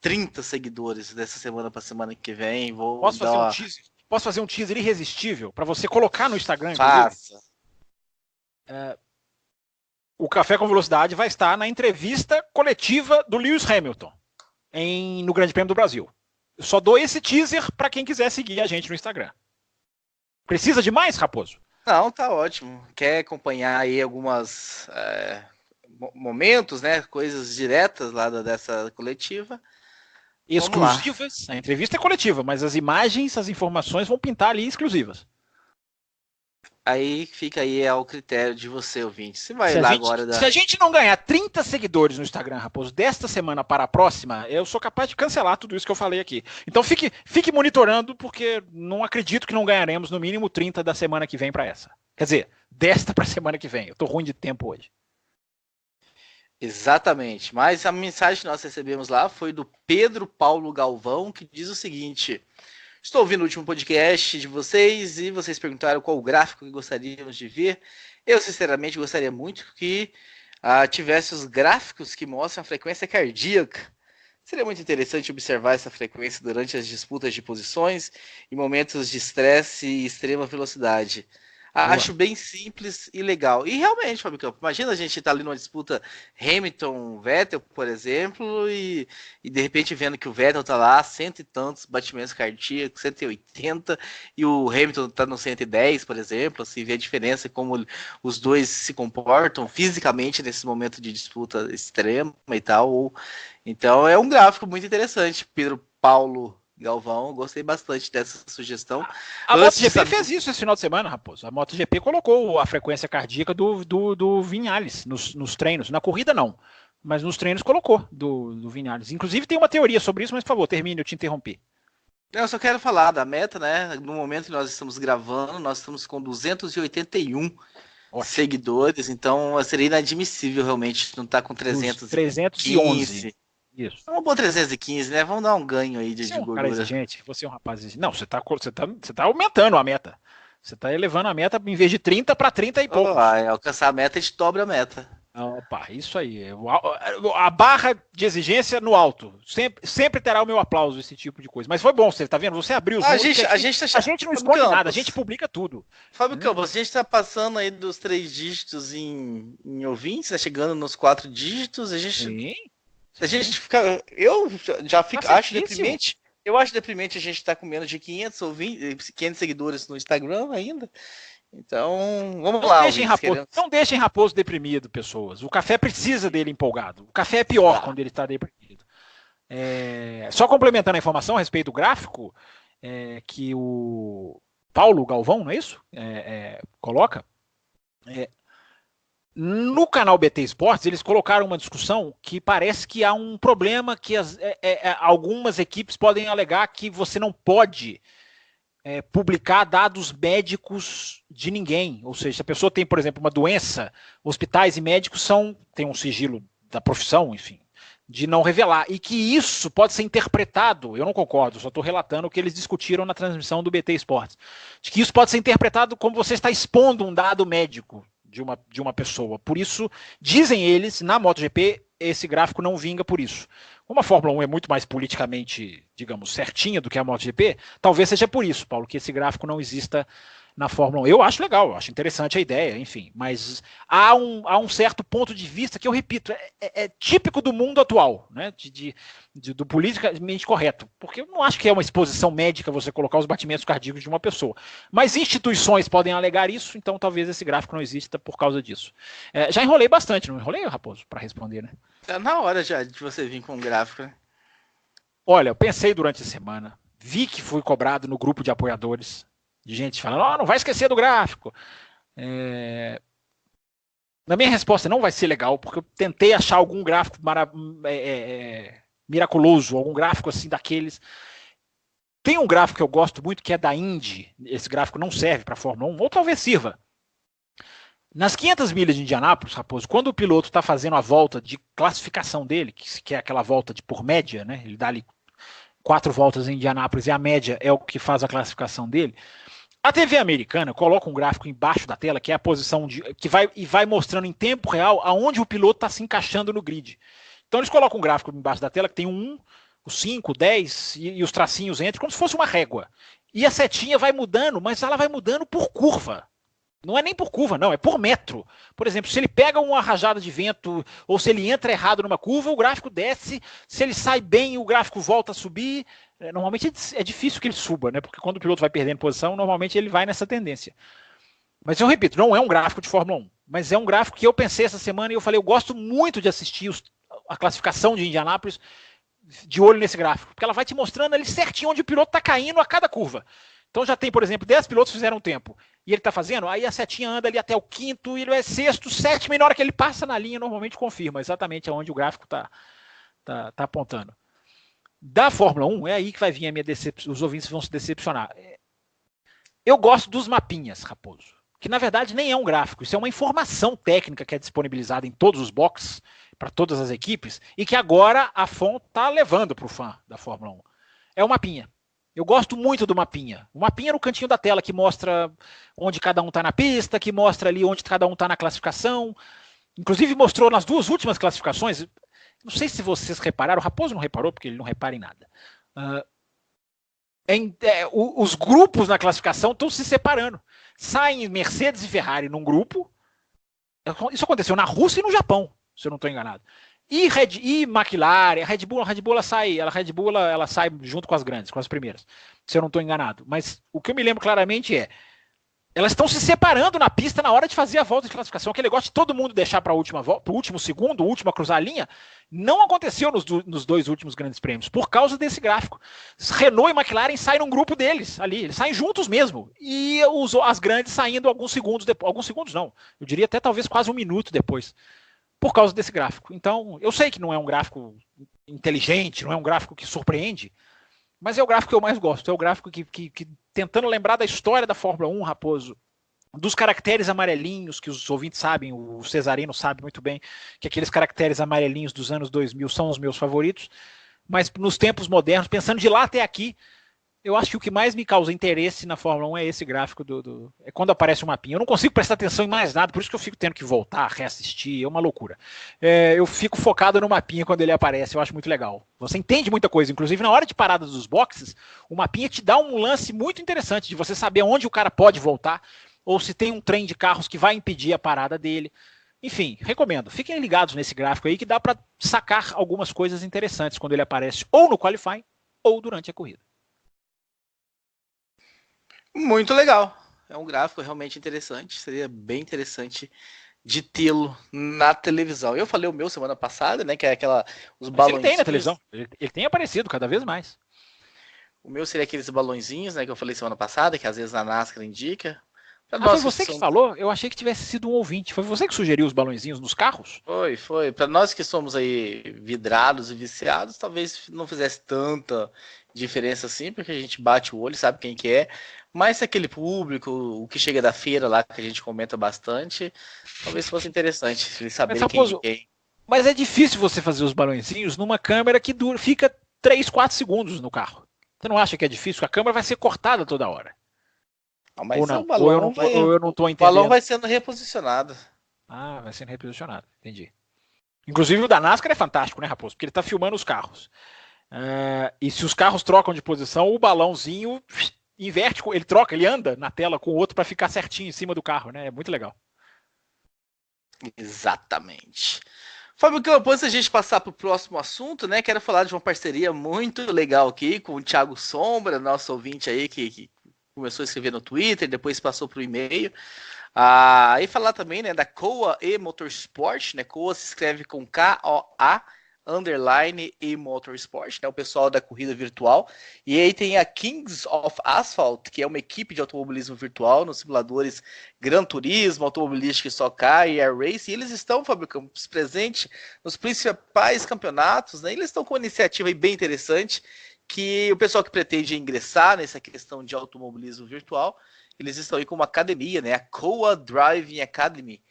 30 seguidores dessa semana para semana que vem. Posso fazer um teaser irresistível para você colocar no Instagram? Faça. O Café com Velocidade vai estar na entrevista coletiva do Lewis Hamilton no Grande Prêmio do Brasil. Eu só dou esse teaser para quem quiser seguir a gente no Instagram. Precisa de mais, Raposo? Não, tá ótimo. Quer acompanhar aí algumas momentos, né? Coisas diretas lá dessa coletiva. Exclusivas. A entrevista é coletiva, mas as imagens, as informações vão pintar ali exclusivas. Aí fica aí ao critério de você, ouvinte. Você vai lá agora. Se a gente não ganhar 30 seguidores no Instagram, Raposo, desta semana para a próxima, eu sou capaz de cancelar tudo isso que eu falei aqui. Então fique monitorando, porque não acredito que não ganharemos no mínimo 30 da semana que vem para essa. Quer dizer, desta para a semana que vem. Eu tô ruim de tempo hoje. Exatamente. Mas a mensagem que nós recebemos lá foi do Pedro Paulo Galvão, que diz o seguinte: estou ouvindo o último podcast de vocês e vocês perguntaram qual o gráfico que gostaríamos de ver. Eu, sinceramente, gostaria muito que tivesse os gráficos que mostram a frequência cardíaca. Seria muito interessante observar essa frequência durante as disputas de posições em momentos de estresse e extrema velocidade. Acho bem simples e legal. E realmente, Fábio Campos, imagina a gente estar ali numa disputa Hamilton-Vettel, por exemplo, e de repente vendo que o Vettel está lá, 100 e tantos batimentos cardíacos, 180, e o Hamilton está no 110, por exemplo, assim, ver a diferença como os dois se comportam fisicamente nesse momento de disputa extrema e tal. Então é um gráfico muito interessante. Pedro Paulo Galvão, gostei bastante dessa sugestão. A MotoGP fez isso esse final de semana, Raposo. A MotoGP colocou a frequência cardíaca do Viñales nos treinos. Na corrida, não. Mas nos treinos colocou do Viñales. Inclusive tem uma teoria sobre isso, mas por favor, termine, eu te interrompi. Eu só quero falar da meta, né? No momento que nós estamos gravando, nós estamos com 281 seguidores, então seria inadmissível realmente não estar com 311. Isso. Vamos pôr 315, né? Vamos dar um ganho aí de gordura. Cara exigente, você é um rapaz exigente. Não, você tá aumentando a meta. Você tá elevando a meta em vez de 30 para 30 e pouco. Alcançar a meta, a gente dobra a meta. Opa, isso aí. A barra de exigência no alto. Sempre terá o meu aplauso, esse tipo de coisa. Mas foi bom, você tá vendo? Você abriu os números. A gente não esconde nada, a gente publica tudo. Fábio Campos, a gente tá passando aí dos 3 dígitos em ouvintes, tá chegando nos 4 dígitos. Sim. A gente fica. Eu já acho deprimente. Eu acho deprimente a gente estar com menos de 500 seguidores no Instagram ainda. Então, vamos lá. Não deixem Raposo deprimido, pessoas. O café precisa dele empolgado. O café é pior quando ele está deprimido. Só complementando a informação a respeito do gráfico, que o Paulo Galvão, não é isso? Coloca. No canal BT Esportes, eles colocaram uma discussão que parece que há um problema que algumas equipes podem alegar que você não pode publicar dados médicos de ninguém. Ou seja, se a pessoa tem, por exemplo, uma doença, hospitais e médicos têm um sigilo da profissão, enfim, de não revelar. E que isso pode ser interpretado, eu não concordo, só estou relatando o que eles discutiram na transmissão do BT Esportes, de que isso pode ser interpretado como você está expondo um dado médico de uma pessoa. Por isso, dizem eles, na MotoGP, esse gráfico não vinga por isso. Como a Fórmula 1 é muito mais politicamente, digamos, certinha do que a MotoGP, talvez seja por isso, Paulo, que esse gráfico não exista na Fórmula 1. Eu acho legal, eu acho interessante a ideia, enfim, mas há um certo ponto de vista que, eu repito, é típico do mundo atual, né, do politicamente correto, porque eu não acho que é uma exposição médica você colocar os batimentos cardíacos de uma pessoa, mas instituições podem alegar isso, então talvez esse gráfico não exista por causa disso. Já enrolei bastante, não enrolei, Raposo, para responder, né? Tá na hora já de você vir com um gráfico, né? Olha, eu pensei durante a semana, vi que fui cobrado no grupo de apoiadores, de gente falando, não vai esquecer do gráfico. Na minha resposta não vai ser legal, porque eu tentei achar algum gráfico miraculoso, algum gráfico assim daqueles. Tem um gráfico que eu gosto muito, que é da Indy. Esse gráfico não serve para a Fórmula 1, ou talvez sirva. Nas 500 milhas de Indianápolis, Raposo, quando o piloto está fazendo a volta de classificação dele, que é aquela volta por média, né? Ele dá ali 4 voltas em Indianápolis e a média é o que faz a classificação dele. A TV americana coloca um gráfico embaixo da tela, que é a posição que vai mostrando em tempo real aonde o piloto está se encaixando no grid. Então eles colocam um gráfico embaixo da tela que tem o 5, 10 e os tracinhos entre, como se fosse uma régua. E a setinha vai mudando, mas ela vai mudando por curva. Não é nem por curva, não, é por metro. Por exemplo, se ele pega uma rajada de vento ou se ele entra errado numa curva, o gráfico desce. Se ele sai bem, o gráfico volta a subir. Normalmente é difícil que ele suba, né? Porque quando o piloto vai perdendo posição, normalmente ele vai nessa tendência. Mas eu repito, não é um gráfico de Fórmula 1, mas é um gráfico que eu pensei essa semana e eu falei, eu gosto muito de assistir a classificação de Indianápolis de olho nesse gráfico, porque ela vai te mostrando ali certinho onde o piloto está caindo a cada curva. Então já tem, por exemplo, 10 pilotos fizeram um tempo e ele está fazendo, aí a setinha anda ali até o quinto, e ele é sexto, sétimo, e na hora que ele passa na linha, normalmente confirma exatamente aonde o gráfico está apontando. Da Fórmula 1, é aí que vai vir a minha decepção, os ouvintes vão se decepcionar. Eu gosto dos mapinhas, Raposo, que na verdade nem é um gráfico, isso é uma informação técnica que é disponibilizada em todos os boxes, para todas as equipes, e que agora a FOM está levando para o fã da Fórmula 1. É o mapinha. Eu gosto muito do mapinha. O mapinha no cantinho da tela, que mostra onde cada um está na pista, que mostra ali onde cada um está na classificação. Inclusive mostrou nas 2 últimas classificações, não sei se vocês repararam, o Raposo não reparou, porque ele não repara em nada. Os grupos na classificação estão se separando. Saem Mercedes e Ferrari num grupo. Isso aconteceu na Rússia e no Japão, se eu não estou enganado. E McLaren, a Red Bull ela sai junto com as grandes, com as primeiras, se eu não estou enganado. Mas o que eu me lembro claramente elas estão se separando na pista na hora de fazer a volta de classificação. Aquele negócio de todo mundo deixar para a última volta, para o último segundo, o último a cruzar a linha, não aconteceu nos 2 últimos grandes prêmios, por causa desse gráfico. Renault e McLaren saem num grupo deles ali, eles saem juntos mesmo. E as grandes saindo alguns segundos depois. Alguns segundos não, eu diria até talvez quase 1 minuto depois. Por causa desse gráfico. Então, eu sei que não é um gráfico inteligente, não é um gráfico que surpreende, mas é o gráfico que eu mais gosto. É o gráfico que tentando lembrar da história da Fórmula 1, Raposo, dos caracteres amarelinhos, que os ouvintes sabem, o Cesarino sabe muito bem, que aqueles caracteres amarelinhos dos anos 2000 são os meus favoritos, mas nos tempos modernos, pensando de lá até aqui, eu acho que o que mais me causa interesse na Fórmula 1 é esse gráfico é quando aparece o mapinha. Eu não consigo prestar atenção em mais nada, por isso que eu fico tendo que voltar, reassistir, é uma loucura. Eu fico focado no mapinha quando ele aparece, eu acho muito legal. Você entende muita coisa, inclusive na hora de parada dos boxes, o mapinha te dá um lance muito interessante de você saber onde o cara pode voltar, ou se tem um trem de carros que vai impedir a parada dele. Enfim, recomendo. Fiquem ligados nesse gráfico aí que dá para sacar algumas coisas interessantes quando ele aparece ou no qualifying ou durante a corrida. Muito legal. É um gráfico realmente interessante. Seria bem interessante de tê-lo na televisão. Eu falei o meu semana passada, né? Que é os balões. Ele tem na televisão. Ele tem aparecido cada vez mais. O meu seria aqueles balõezinhos, né? Que eu falei semana passada, que às vezes a NASCAR indica. Foi você que falou? Eu achei que tivesse sido um ouvinte. Foi você que sugeriu os balõezinhos nos carros? Foi. Para nós que somos aí vidrados e viciados, talvez não fizesse tanta diferença assim, porque a gente bate o olho, sabe quem que é. Mas aquele público, o que chega da feira lá, que a gente comenta bastante, talvez fosse interessante ele saber quem é quem. Mas é difícil você fazer os balõezinhos numa câmera que fica 3, 4 segundos no carro. Você não acha que é difícil? A câmera vai ser cortada toda hora. Não, mas o balão eu não tô entendendo. O balão vai sendo reposicionado. Ah, vai sendo reposicionado, entendi. Inclusive o da NASCAR é fantástico, né, Raposo? Porque ele tá filmando os carros. E se os carros trocam de posição, o balãozinho inverte, ele anda na tela com o outro para ficar certinho em cima do carro, né? É muito legal. Exatamente. Fábio Campos, antes da gente passar para o próximo assunto, né? Quero falar de uma parceria muito legal aqui com o Thiago Sombra, nosso ouvinte aí que começou a escrever no Twitter, depois passou para o e-mail. E falar também, né, da Koa e-Motorsport, né? Koa se escreve com K-O-A _ e Motorsport, né, o pessoal da corrida virtual. E aí tem a Kings of Asphalt, que é uma equipe de automobilismo virtual nos simuladores Gran Turismo, Automobilística Stock Car e Air Race. E eles estão, Fábio Campos, presentes nos principais campeonatos, né? Eles estão com uma iniciativa aí bem interessante, que o pessoal que pretende ingressar nessa questão de automobilismo virtual, eles estão aí com uma academia, né? A Koa Driving Academy,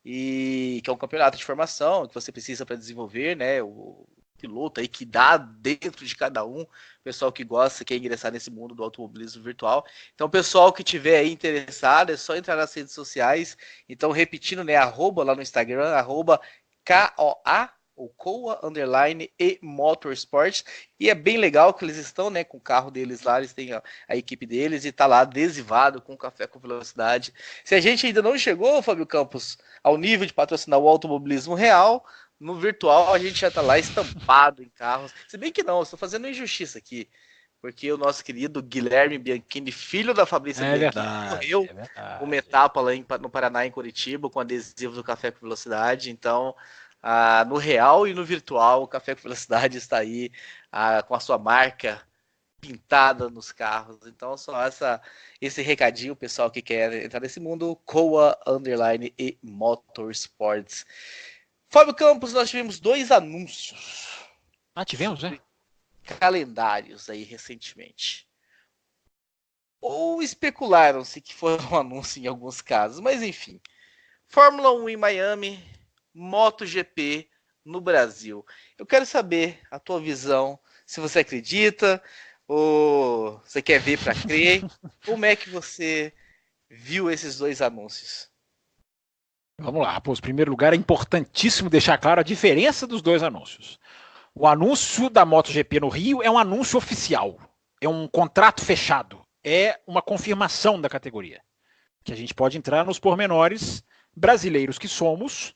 e que é um campeonato de formação que você precisa para desenvolver, né? O piloto aí que dá dentro de cada um, pessoal que gosta, quer ingressar nesse mundo do automobilismo virtual. Então, o pessoal que tiver aí interessado, é só entrar nas redes sociais. Então, repetindo, né? @ lá no Instagram, @KOA, ou Koa _ e Motorsports, e é bem legal que eles estão, né, com o carro deles lá, eles têm a equipe deles e tá lá adesivado com café com velocidade. Se a gente ainda não chegou, Fábio Campos, ao nível de patrocinar o automobilismo real, no virtual a gente já tá lá estampado em carros, se bem que não, eu estou fazendo injustiça aqui, porque o nosso querido Guilherme Bianchini, filho da Fabrícia Bianchini, correu uma etapa lá no Paraná, em Curitiba, com adesivo do café com velocidade, então... no real e no virtual, o Café com Velocidade está aí com a sua marca pintada nos carros. Então, só esse recadinho, pessoal que quer entrar nesse mundo, Koa _ e Motorsports. Fábio Campos, nós tivemos 2 anúncios. Tivemos, né? Calendários aí recentemente. Ou especularam-se que foi um anúncio em alguns casos, mas enfim. Fórmula 1 em Miami, MotoGP no Brasil. Eu quero saber a tua visão, se você acredita, ou você quer ver para crer, como é que você viu esses 2 anúncios? Vamos lá, Raposo. Em primeiro lugar, é importantíssimo deixar claro a diferença dos 2 anúncios. O anúncio da MotoGP no Rio é um anúncio oficial, é um contrato fechado, é uma confirmação da categoria, que a gente pode entrar nos pormenores brasileiros que somos,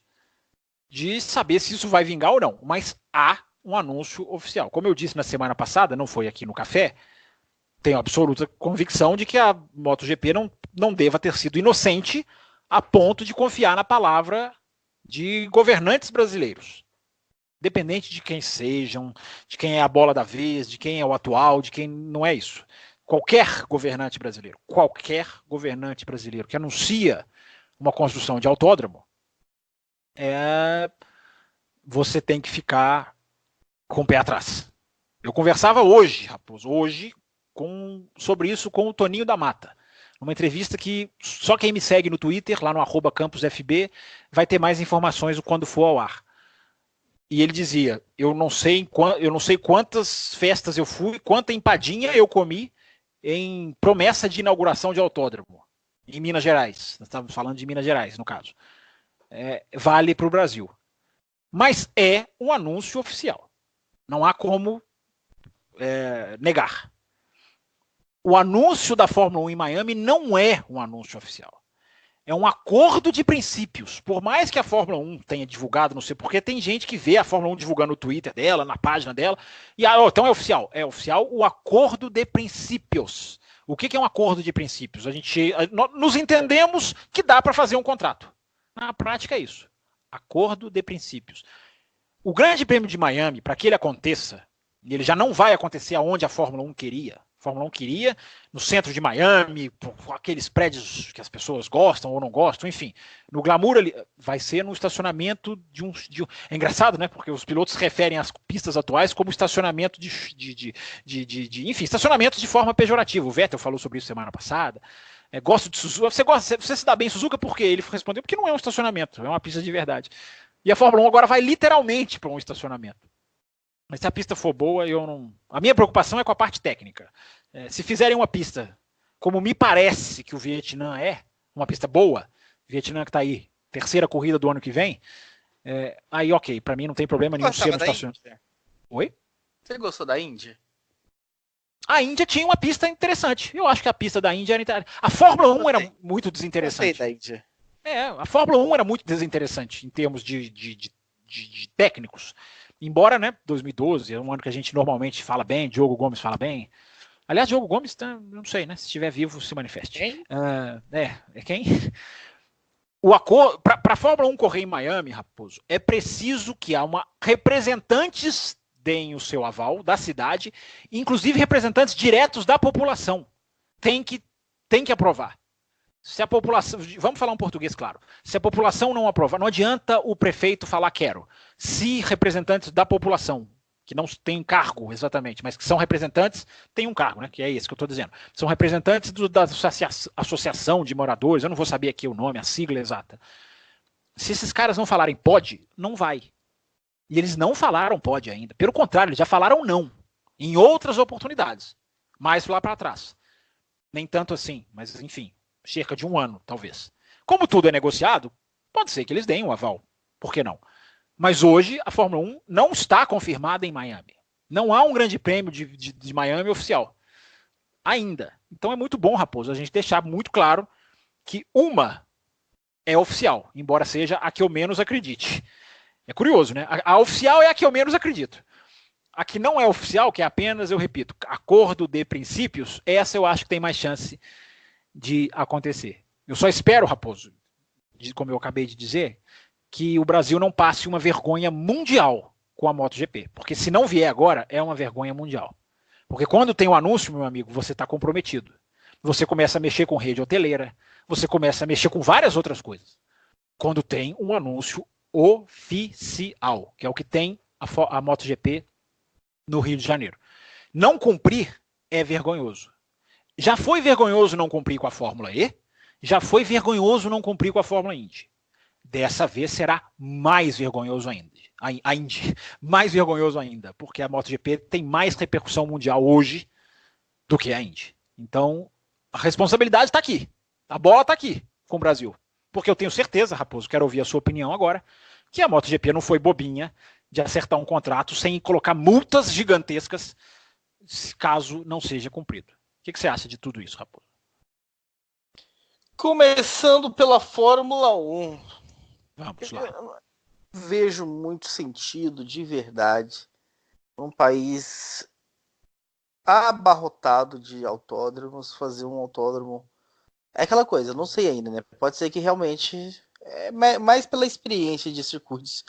de saber se isso vai vingar ou não, mas há um anúncio oficial. Como eu disse na semana passada, não foi aqui no café, tenho absoluta convicção de que a MotoGP não deva ter sido inocente a ponto de confiar na palavra de governantes brasileiros. Dependente de quem sejam, de quem é a bola da vez, de quem é o atual, de quem não é isso. Qualquer governante brasileiro que anuncia uma construção de autódromo, você tem que ficar com o pé atrás. Eu conversava hoje, Raposo, sobre isso com o Toninho da Mata, numa entrevista que só quem me segue no Twitter, lá no @CampusFB, vai ter mais informações quando for ao ar. E ele dizia, eu não sei quantas festas eu fui, quanta empadinha eu comi em promessa de inauguração de autódromo em Minas Gerais. Nós estávamos falando de Minas Gerais, no caso. Vale para o Brasil. Mas é um anúncio oficial. Não há como negar. O anúncio da Fórmula 1 em Miami não é um anúncio oficial. É um acordo de princípios. Por mais que a Fórmula 1 tenha divulgado, não sei porquê, tem gente que vê a Fórmula 1 divulgando no Twitter dela, na página dela, e então é oficial. É oficial o acordo de princípios. O que é um acordo de princípios? Nos entendemos que dá para fazer um contrato. Na prática é isso. Acordo de princípios. O Grande Prêmio de Miami, para que ele aconteça, e ele já não vai acontecer aonde a Fórmula 1 queria. A Fórmula 1 queria no centro de Miami, com aqueles prédios que as pessoas gostam ou não gostam, enfim. No glamour ali, vai ser no estacionamento de um... É engraçado, né? Porque os pilotos referem as pistas atuais como estacionamento enfim, estacionamentos de forma pejorativa. O Vettel falou sobre isso semana passada. Gosto de Suzuka. Você se dá bem em Suzuka por quê? Ele respondeu porque não é um estacionamento, é uma pista de verdade. E a Fórmula 1 agora vai literalmente para um estacionamento. Mas se a pista for boa, eu não... A minha preocupação é com a parte técnica. Se fizerem uma pista, como me parece que o Vietnã é, uma pista boa, Vietnã que está aí, 3ª corrida do ano que vem, aí ok, para mim não tem problema nenhum ser um estacionamento. Oi? Você gostou da Índia? A Índia tinha uma pista interessante. Eu acho que a pista da Índia era interessante. A Fórmula 1 era muito desinteressante. Gostei da Índia. A Fórmula 1 era muito desinteressante em termos de técnicos. Embora, né, 2012 é um ano que a gente normalmente fala bem, Diogo Gomes fala bem. Aliás, Diogo Gomes, não sei, né, se estiver vivo, se manifeste. Quem? Quem? Para a Fórmula 1 correr em Miami, Raposo, é preciso que representantes deem o seu aval da cidade, inclusive representantes diretos da população. Tem que aprovar. Se a população, vamos falar um português claro, se a população não aprovar, não adianta o prefeito falar quero. Se representantes da população, que não têm cargo exatamente, mas que são representantes, tem um cargo, né? Que é esse que eu estou dizendo. São representantes da associação de moradores, eu não vou saber aqui o nome, a sigla exata. Se esses caras não falarem pode, não vai. E eles não falaram pode ainda. Pelo contrário, eles já falaram não. Em outras oportunidades. Mais lá para trás. Nem tanto assim, mas enfim, cerca de um ano, talvez. Como tudo é negociado, pode ser que eles deem um aval. Por que não? Mas hoje a Fórmula 1 não está confirmada em Miami. Não há um grande prêmio de Miami oficial. Ainda. Então é muito bom, Raposo, a gente deixar muito claro que uma é oficial, embora seja a que eu menos acredite. É curioso, né? A oficial é a que eu menos acredito. A que não é oficial, que é apenas, eu repito, acordo de princípios, essa eu acho que tem mais chance de acontecer. Eu só espero, Raposo, como eu acabei de dizer, que o Brasil não passe uma vergonha mundial com a MotoGP. Porque se não vier agora, é uma vergonha mundial. Porque quando tem um anúncio, meu amigo, você está comprometido. Você começa a mexer com rede hoteleira, você começa a mexer com várias outras coisas. Quando tem um anúncio oficial, que é o que tem a MotoGP no Rio de Janeiro. Não cumprir é vergonhoso. Já foi vergonhoso não cumprir com a Fórmula E, já foi vergonhoso não cumprir com a Fórmula Indy. Dessa vez será mais vergonhoso ainda. Mais vergonhoso ainda, porque a MotoGP tem mais repercussão mundial hoje do que a Indy. Então, a responsabilidade está aqui. A bola está aqui com o Brasil. Porque eu tenho certeza, Raposo, quero ouvir a sua opinião agora, que a MotoGP não foi bobinha de acertar um contrato sem colocar multas gigantescas caso não seja cumprido. O que você acha de tudo isso, Raposo? Começando pela Fórmula 1. Vamos lá. Eu vejo muito sentido, de verdade, um país abarrotado de autódromos, fazer um autódromo. É aquela coisa, eu não sei ainda, né? Pode ser que realmente, mais pela experiência de circuitos,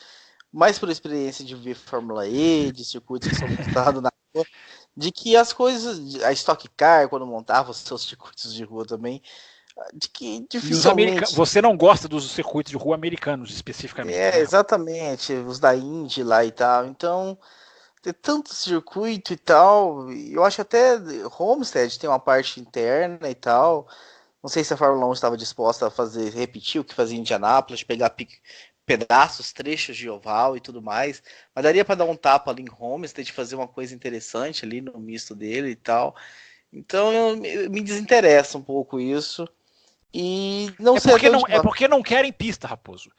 mais pela experiência de ver Fórmula E, de circuitos que são montados na rua, de que as coisas, a Stock Car, quando montava os seus circuitos de rua também, de que dificilmente... Você não gosta dos circuitos de rua americanos, especificamente. Né? Exatamente, os da Indy lá e tal. Então, ter tanto circuito e tal, eu acho até Homestead tem uma parte interna e tal. Não sei se a Fórmula 1 estava disposta a repetir o que fazia em Indianápolis, pegar pedaços, trechos de oval e tudo mais, mas daria para dar um tapa ali em Homestead, de fazer uma coisa interessante ali no misto dele e tal. Então me desinteressa um pouco isso. E não sei porque não querem pista, Raposo.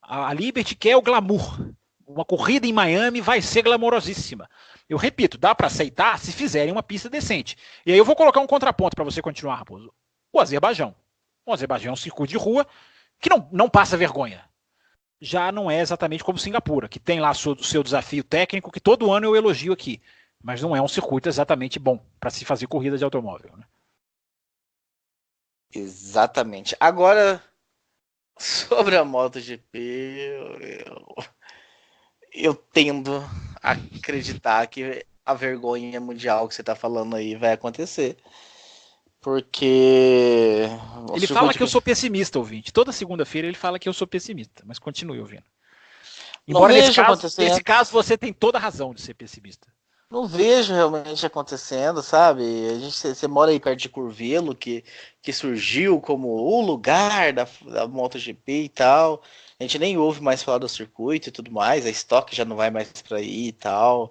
A Liberty quer o glamour. Uma corrida em Miami vai ser glamorosíssima. Eu repito, dá para aceitar se fizerem uma pista decente. E aí eu vou colocar um contraponto para você continuar, Raposo. O Azerbaijão. O Azerbaijão é um circuito de rua que não passa vergonha. Já não é exatamente como Singapura, que tem lá o seu desafio técnico, que todo ano eu elogio aqui. Mas não é um circuito exatamente bom para se fazer corrida de automóvel. Né? Exatamente. Agora, sobre a MotoGP, eu tendo a acreditar que a vergonha mundial que você está falando aí vai acontecer. Porque... Ele fala que eu sou pessimista, ouvinte. Toda segunda-feira ele fala que eu sou pessimista, mas continue ouvindo. Embora nesse caso você tem toda a razão de ser pessimista. Não vejo realmente acontecendo, sabe? Você mora aí perto de Curvelo, que surgiu como o lugar da MotoGP e tal. A gente nem ouve mais falar do circuito e tudo mais. A Stock já não vai mais para aí e tal.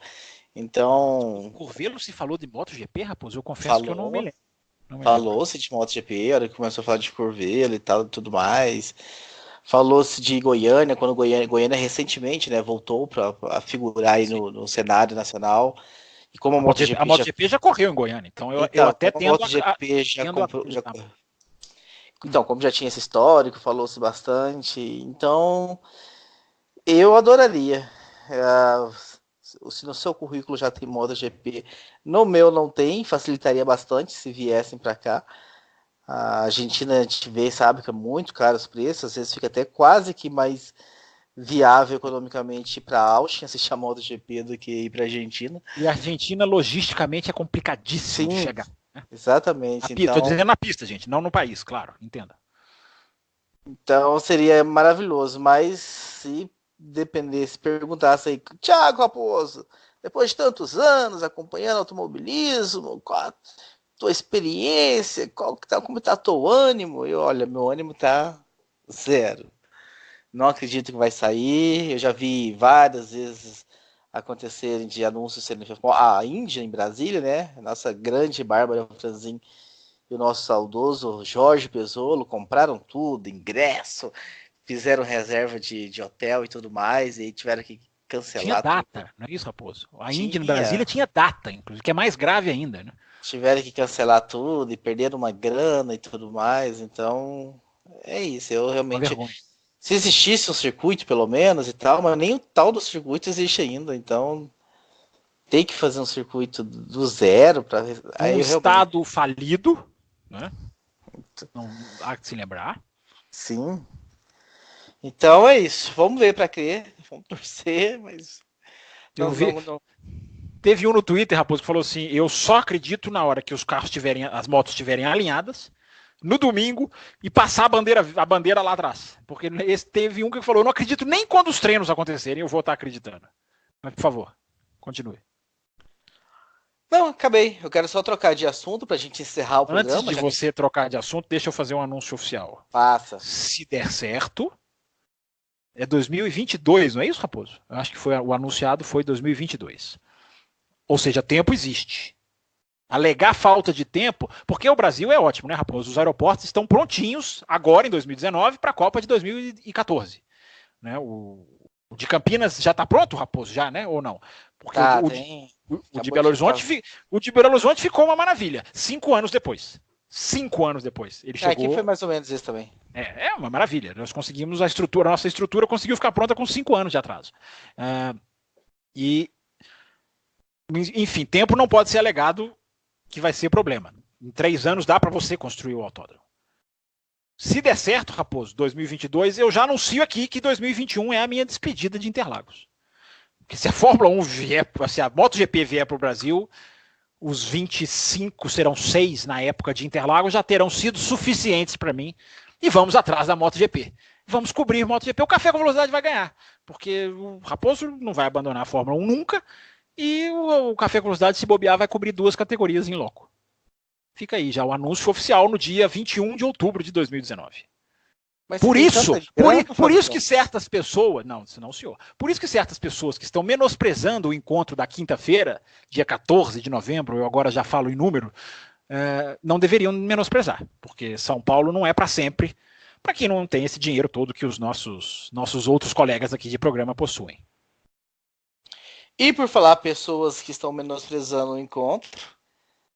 Então... Curvelo se falou de MotoGP, Raposo? Eu confesso que eu não me lembro. Falou-se de MotoGP, a hora que começou a falar de Curvelo e tal, tudo mais. Falou-se de Goiânia, quando Goiânia recentemente, né, voltou a figurar aí no cenário nacional. E como a MotoGP já correu em Goiânia, então eu até tendo a MotoGP Então, como já tinha esse histórico, falou-se bastante. Então, eu adoraria. Se no seu currículo já tem MotoGP, no meu não tem, facilitaria bastante se viessem para cá. A Argentina, a gente vê, sabe que é muito caro os preços, às vezes fica até quase que mais viável economicamente ir para a Austin assistir a MotoGP do que ir para a Argentina. E a Argentina, logisticamente, é complicadíssimo de chegar. Né? Exatamente. Estou dizendo na pista, gente, não no país, claro, entenda. Então seria maravilhoso, mas se dependesse, perguntasse aí, Thiago Raposo, depois de tantos anos acompanhando automobilismo, qual a tua experiência, como está teu ânimo? E olha, meu ânimo tá zero. Não acredito que vai sair. Eu já vi várias vezes acontecerem de anúncios sendo feitos. A Índia, em Brasília, né? Nossa grande Bárbara Franzin e o nosso saudoso Jorge Pezzolo compraram tudo, ingresso, fizeram reserva de hotel e tudo mais, e tiveram que cancelar. Tinha data, tudo. Não é isso, Raposo? A Índia, em Brasília, tinha data, inclusive, que é mais grave ainda, né? Tiveram que cancelar tudo e perderam uma grana e tudo mais, então é isso. Eu realmente, se existisse um circuito pelo menos e tal, mas nem o tal do circuito existe ainda, então tem que fazer um circuito do zero para estado falido, né? Não há que se lembrar. Sim. Então é isso. Vamos ver para crer. Vamos torcer, mas não. Teve um no Twitter, Raposo, que falou assim: eu só acredito na hora que os carros as motos estiverem alinhadas, no domingo, e passar a bandeira lá atrás. Porque teve um que falou: eu não acredito nem quando os treinos acontecerem, eu vou estar acreditando. Mas, por favor, continue. Não, acabei. Eu quero só trocar de assunto pra gente encerrar o programa. Antes de você trocar de assunto, deixa eu fazer um anúncio oficial. Faça. Se der certo, é 2022, não é isso, Raposo? Eu acho que o anunciado foi 2022. Ou seja, tempo existe. Alegar falta de tempo, porque o Brasil é ótimo, né, Raposo? Os aeroportos estão prontinhos agora, em 2019, para a Copa de 2014. Né? O de Campinas já está pronto, Raposo, já, né? Ou não? Porque o de Belo Horizonte ficou uma maravilha. 5 anos depois. 5 anos depois. Ele chegou. Aqui foi mais ou menos isso também. É uma maravilha. Nós conseguimos a nossa estrutura conseguiu ficar pronta com 5 anos de atraso. Enfim, tempo não pode ser alegado que vai ser problema. Em 3 anos dá para você construir o autódromo. Se der certo, Raposo, 2022, eu já anuncio aqui que 2021 é a minha despedida de Interlagos. Porque se a Fórmula 1 vier, se a MotoGP vier para o Brasil, os 25 serão 6 na época de Interlagos, já terão sido suficientes para mim. E vamos atrás da MotoGP. Vamos cobrir MotoGP. O Café com Velocidade vai ganhar. Porque o Raposo não vai abandonar a Fórmula 1 nunca. E o Café com Velocidade, se bobear, vai cobrir 2 categorias em loco. Fica aí já o anúncio oficial no dia 21 de outubro de 2019. Por isso que certas pessoas... Não, senhor. Por isso que certas pessoas que estão menosprezando o encontro da quinta-feira, dia 14 de novembro, eu agora já falo em número, não deveriam menosprezar. Porque São Paulo não é para sempre, para quem não tem esse dinheiro todo que os nossos outros colegas aqui de programa possuem. E por falar pessoas que estão menosprezando o encontro,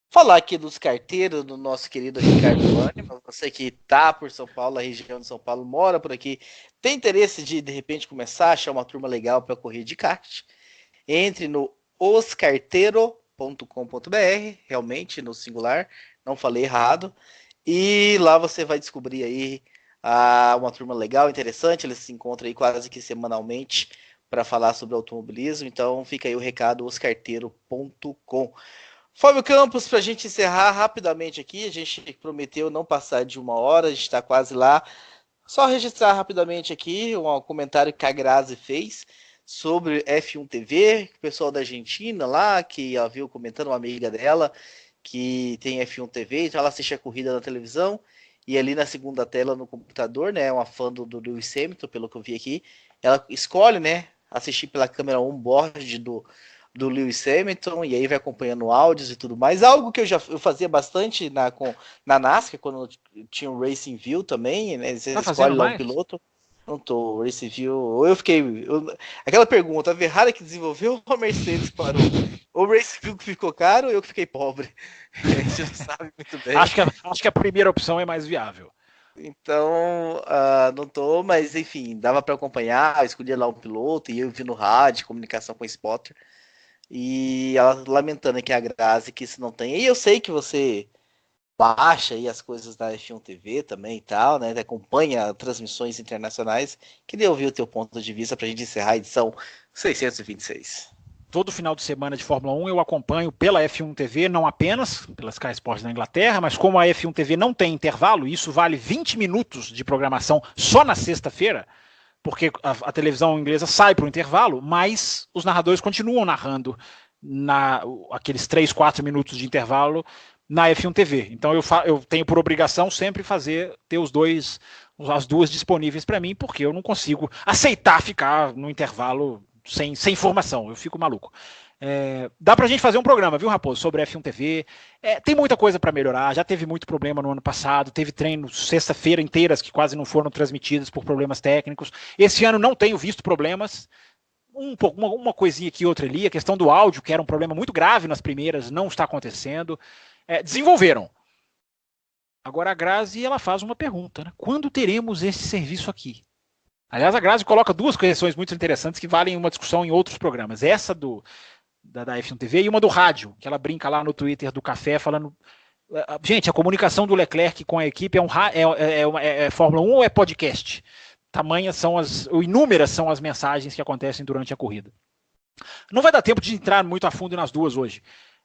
falar aqui dos carteiros do nosso querido Ricardo Ânima, você que está por São Paulo, a região de São Paulo, mora por aqui, tem interesse de repente começar a achar uma turma legal para correr de kart, entre no oscarteiro.com.br, realmente no singular, não falei errado, e lá você vai descobrir aí uma turma legal, interessante, eles se encontram aí quase que semanalmente para falar sobre automobilismo, então fica aí o recado, oscarteiro.com. Fábio Campos, para a gente encerrar rapidamente aqui, a gente prometeu não passar de 1 hora, a gente está quase lá, só registrar rapidamente aqui um comentário que a Grazi fez sobre F1 TV, o pessoal da Argentina lá, que ela viu comentando, uma amiga dela, que tem F1 TV, então ela assiste a corrida na televisão, e ali na segunda tela no computador, né, uma fã do Lewis Hamilton, pelo que eu vi aqui, ela escolhe, né, assistir pela câmera on-board do Lewis Hamilton, e aí vai acompanhando áudios e tudo mais, algo que eu fazia bastante na NASCAR, quando tinha o Racing View também, né, você escolhe lá um piloto, não tô, Racing View, aquela pergunta, a Ferrari que desenvolveu ou a Mercedes parou? O Racing View que ficou caro ou eu que fiquei pobre? A gente não sabe muito bem. Acho que a primeira opção é mais viável. Então, não tô, mas enfim, dava para acompanhar, eu escolhia lá um piloto, e eu vi no rádio, comunicação com o spotter, e ela lamentando aqui a Grazi que isso não tem. E eu sei que você baixa aí as coisas da F1 TV também e tal, né? Acompanha transmissões internacionais. Queria ouvir o teu ponto de vista pra gente encerrar a edição 626. Todo final de semana de Fórmula 1 eu acompanho pela F1 TV, não apenas pela Sky Sports da Inglaterra, mas como a F1 TV não tem intervalo, isso vale 20 minutos de programação só na sexta-feira, porque a televisão inglesa sai para o intervalo, mas os narradores continuam narrando aqueles 3, 4 minutos de intervalo na F1 TV. Então eu tenho por obrigação sempre ter as duas disponíveis para mim, porque eu não consigo aceitar ficar no intervalo sem informação, eu fico maluco. Dá pra gente fazer um programa, viu, Raposo, sobre F1 TV. Tem muita coisa para melhorar, já teve muito problema no ano passado, teve treinos sexta-feira inteiras que quase não foram transmitidos por problemas técnicos. Esse ano não tenho visto problemas, uma coisinha aqui, outra ali. A questão do áudio, que era um problema muito grave nas primeiras, não está acontecendo. Desenvolveram. Agora a Grazi, ela faz uma pergunta, né? Quando teremos esse serviço aqui? Aliás, a Grazi coloca duas questões muito interessantes que valem uma discussão em outros programas. Essa da F1 TV e uma do rádio, que ela brinca lá no Twitter do Café, falando... Gente, a comunicação do Leclerc com a equipe é Fórmula 1 ou é podcast? Inúmeras são as mensagens que acontecem durante a corrida. Não vai dar tempo de entrar muito a fundo nas duas hoje,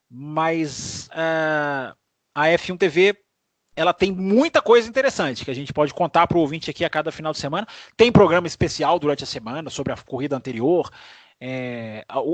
mas a F1 TV, ela tem muita coisa interessante que a gente pode contar para o ouvinte aqui a cada final de semana. Tem programa especial durante a semana sobre a corrida anterior.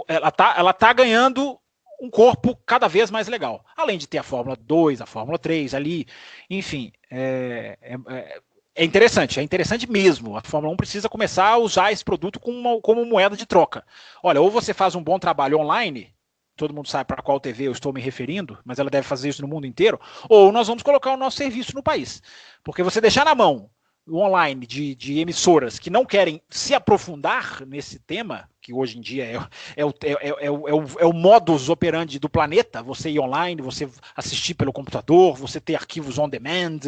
Ela tá ganhando um corpo cada vez mais legal. Além de ter a Fórmula 2, a Fórmula 3 ali, enfim, é interessante mesmo. A Fórmula 1 precisa começar a usar esse produto como moeda de troca. Olha, ou você faz um bom trabalho online, todo mundo sabe para qual TV eu estou me referindo, mas ela deve fazer isso no mundo inteiro, ou nós vamos colocar o nosso serviço no país. Porque você deixar na mão o online de emissoras que não querem se aprofundar nesse tema, que hoje em dia é o modus operandi do planeta, você ir online, você assistir pelo computador, você ter arquivos on demand...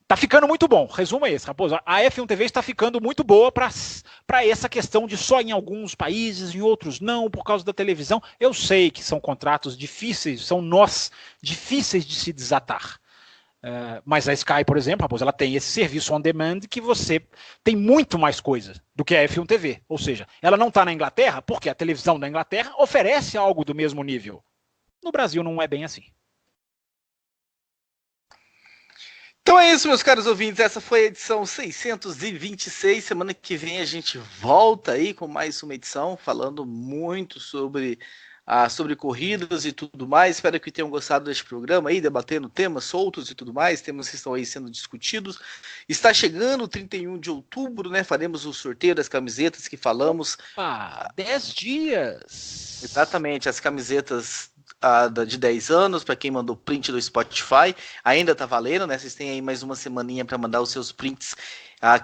Tá ficando muito bom. Resumo é esse, Raposo. A F1 TV está ficando muito boa para essa questão de só em alguns países, em outros não, por causa da televisão. Eu sei que são contratos difíceis, são nós difíceis de se desatar. Mas a Sky, por exemplo, Raposo, ela tem esse serviço on demand que você tem muito mais coisa do que a F1 TV. Ou seja, ela não está na Inglaterra porque a televisão da Inglaterra oferece algo do mesmo nível. No Brasil não é bem assim. Então é isso, meus caros ouvintes, essa foi a edição 626, semana que vem a gente volta aí com mais uma edição, falando muito sobre corridas e tudo mais. Espero que tenham gostado deste programa aí, debatendo temas soltos e tudo mais, temas que estão aí sendo discutidos. Está chegando o 31 de outubro, né, faremos o sorteio das camisetas que falamos. 10 dias! Exatamente, as camisetas... de 10 anos, para quem mandou print do Spotify, ainda tá valendo, né? Vocês têm aí mais uma semaninha para mandar os seus prints.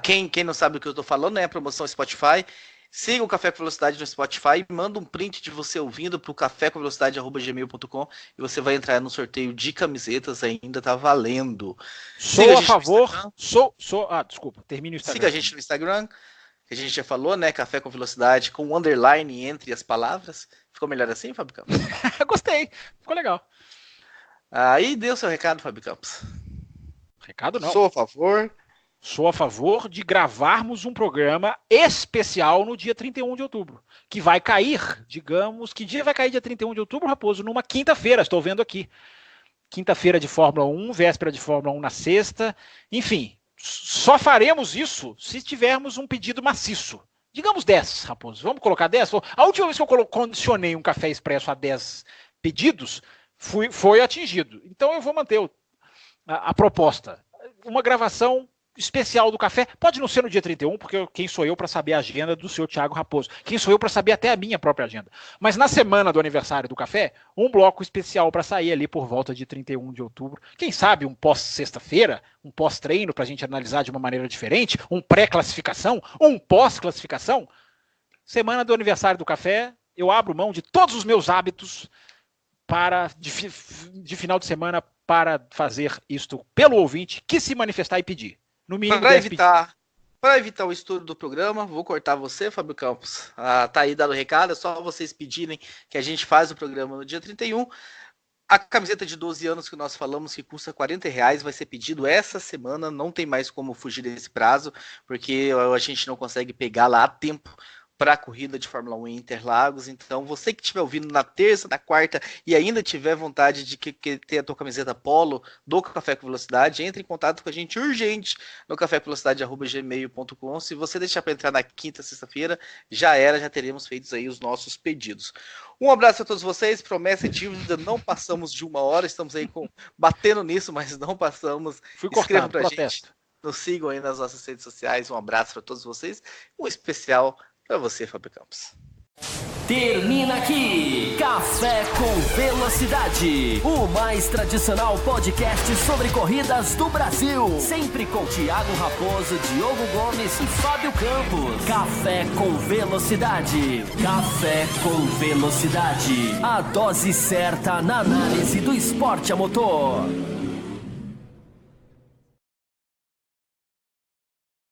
Quem não sabe o que eu tô falando, né? A promoção Spotify. Siga o Café com Velocidade no Spotify, manda um print de você ouvindo pro cafécomvelocidade@gmail.com e você vai entrar no sorteio de camisetas, ainda tá valendo. Sou a favor. Desculpa, termine o Instagram. Siga a gente no Instagram, que a gente já falou, né? Café com Velocidade, com um underline entre as palavras. Ficou melhor assim, Fábio Campos? Gostei, ficou legal. Aí deu seu recado, Fábio Campos. Recado não. Sou a favor de gravarmos um programa especial no dia 31 de outubro, que vai cair, digamos, que dia vai cair dia 31 de outubro, Raposo? Numa quinta-feira, estou vendo aqui. Quinta-feira de Fórmula 1, véspera de Fórmula 1 na sexta, enfim, só faremos isso se tivermos um pedido maciço. Digamos 10, Raposo. Vamos colocar 10? A última vez que eu condicionei um café expresso a 10 pedidos, foi atingido. Então eu vou manter a proposta. Uma gravação especial do café. Pode não ser no dia 31, porque quem sou eu para saber a agenda do senhor Thiago Raposo? Quem sou eu para saber até a minha própria agenda? Mas na semana do aniversário do café, um bloco especial para sair ali por volta de 31 de outubro. Quem sabe um pós-sexta-feira, um pós-treino para a gente analisar de uma maneira diferente, um pré-classificação, um pós-classificação. Semana do aniversário do café, eu abro mão de todos os meus hábitos de final de semana para fazer isto pelo ouvinte que se manifestar e pedir. No mínimo, para evitar o estouro do programa, vou cortar você, Fábio Campos. Tá aí dado o recado, é só vocês pedirem que a gente faz o programa no dia 31. A camiseta de 12 anos que nós falamos, que custa R$40, vai ser pedido essa semana, não tem mais como fugir desse prazo, porque a gente não consegue pegar lá a tempo para a corrida de Fórmula 1 em Interlagos. Então, você que estiver ouvindo na terça, na quarta e ainda tiver vontade de ter a tua camiseta polo do Café com Velocidade, entre em contato com a gente urgente no cafévelocidade@gmail.com. Se você deixar para entrar na quinta, sexta-feira, já teremos feito aí os nossos pedidos. Um abraço a todos vocês, promessa e dívida, não passamos de 1 hora, estamos aí batendo nisso, mas não passamos. Escrevam pra gente, nos sigam aí nas nossas redes sociais. Um abraço para todos vocês, um especial para você, Fábio Campos. Termina aqui Café com Velocidade, o mais tradicional podcast sobre corridas do Brasil. Sempre com Thiago Raposo, Diogo Gomes e Fábio Campos. Café com Velocidade. Café com Velocidade. A dose certa na análise do esporte a motor.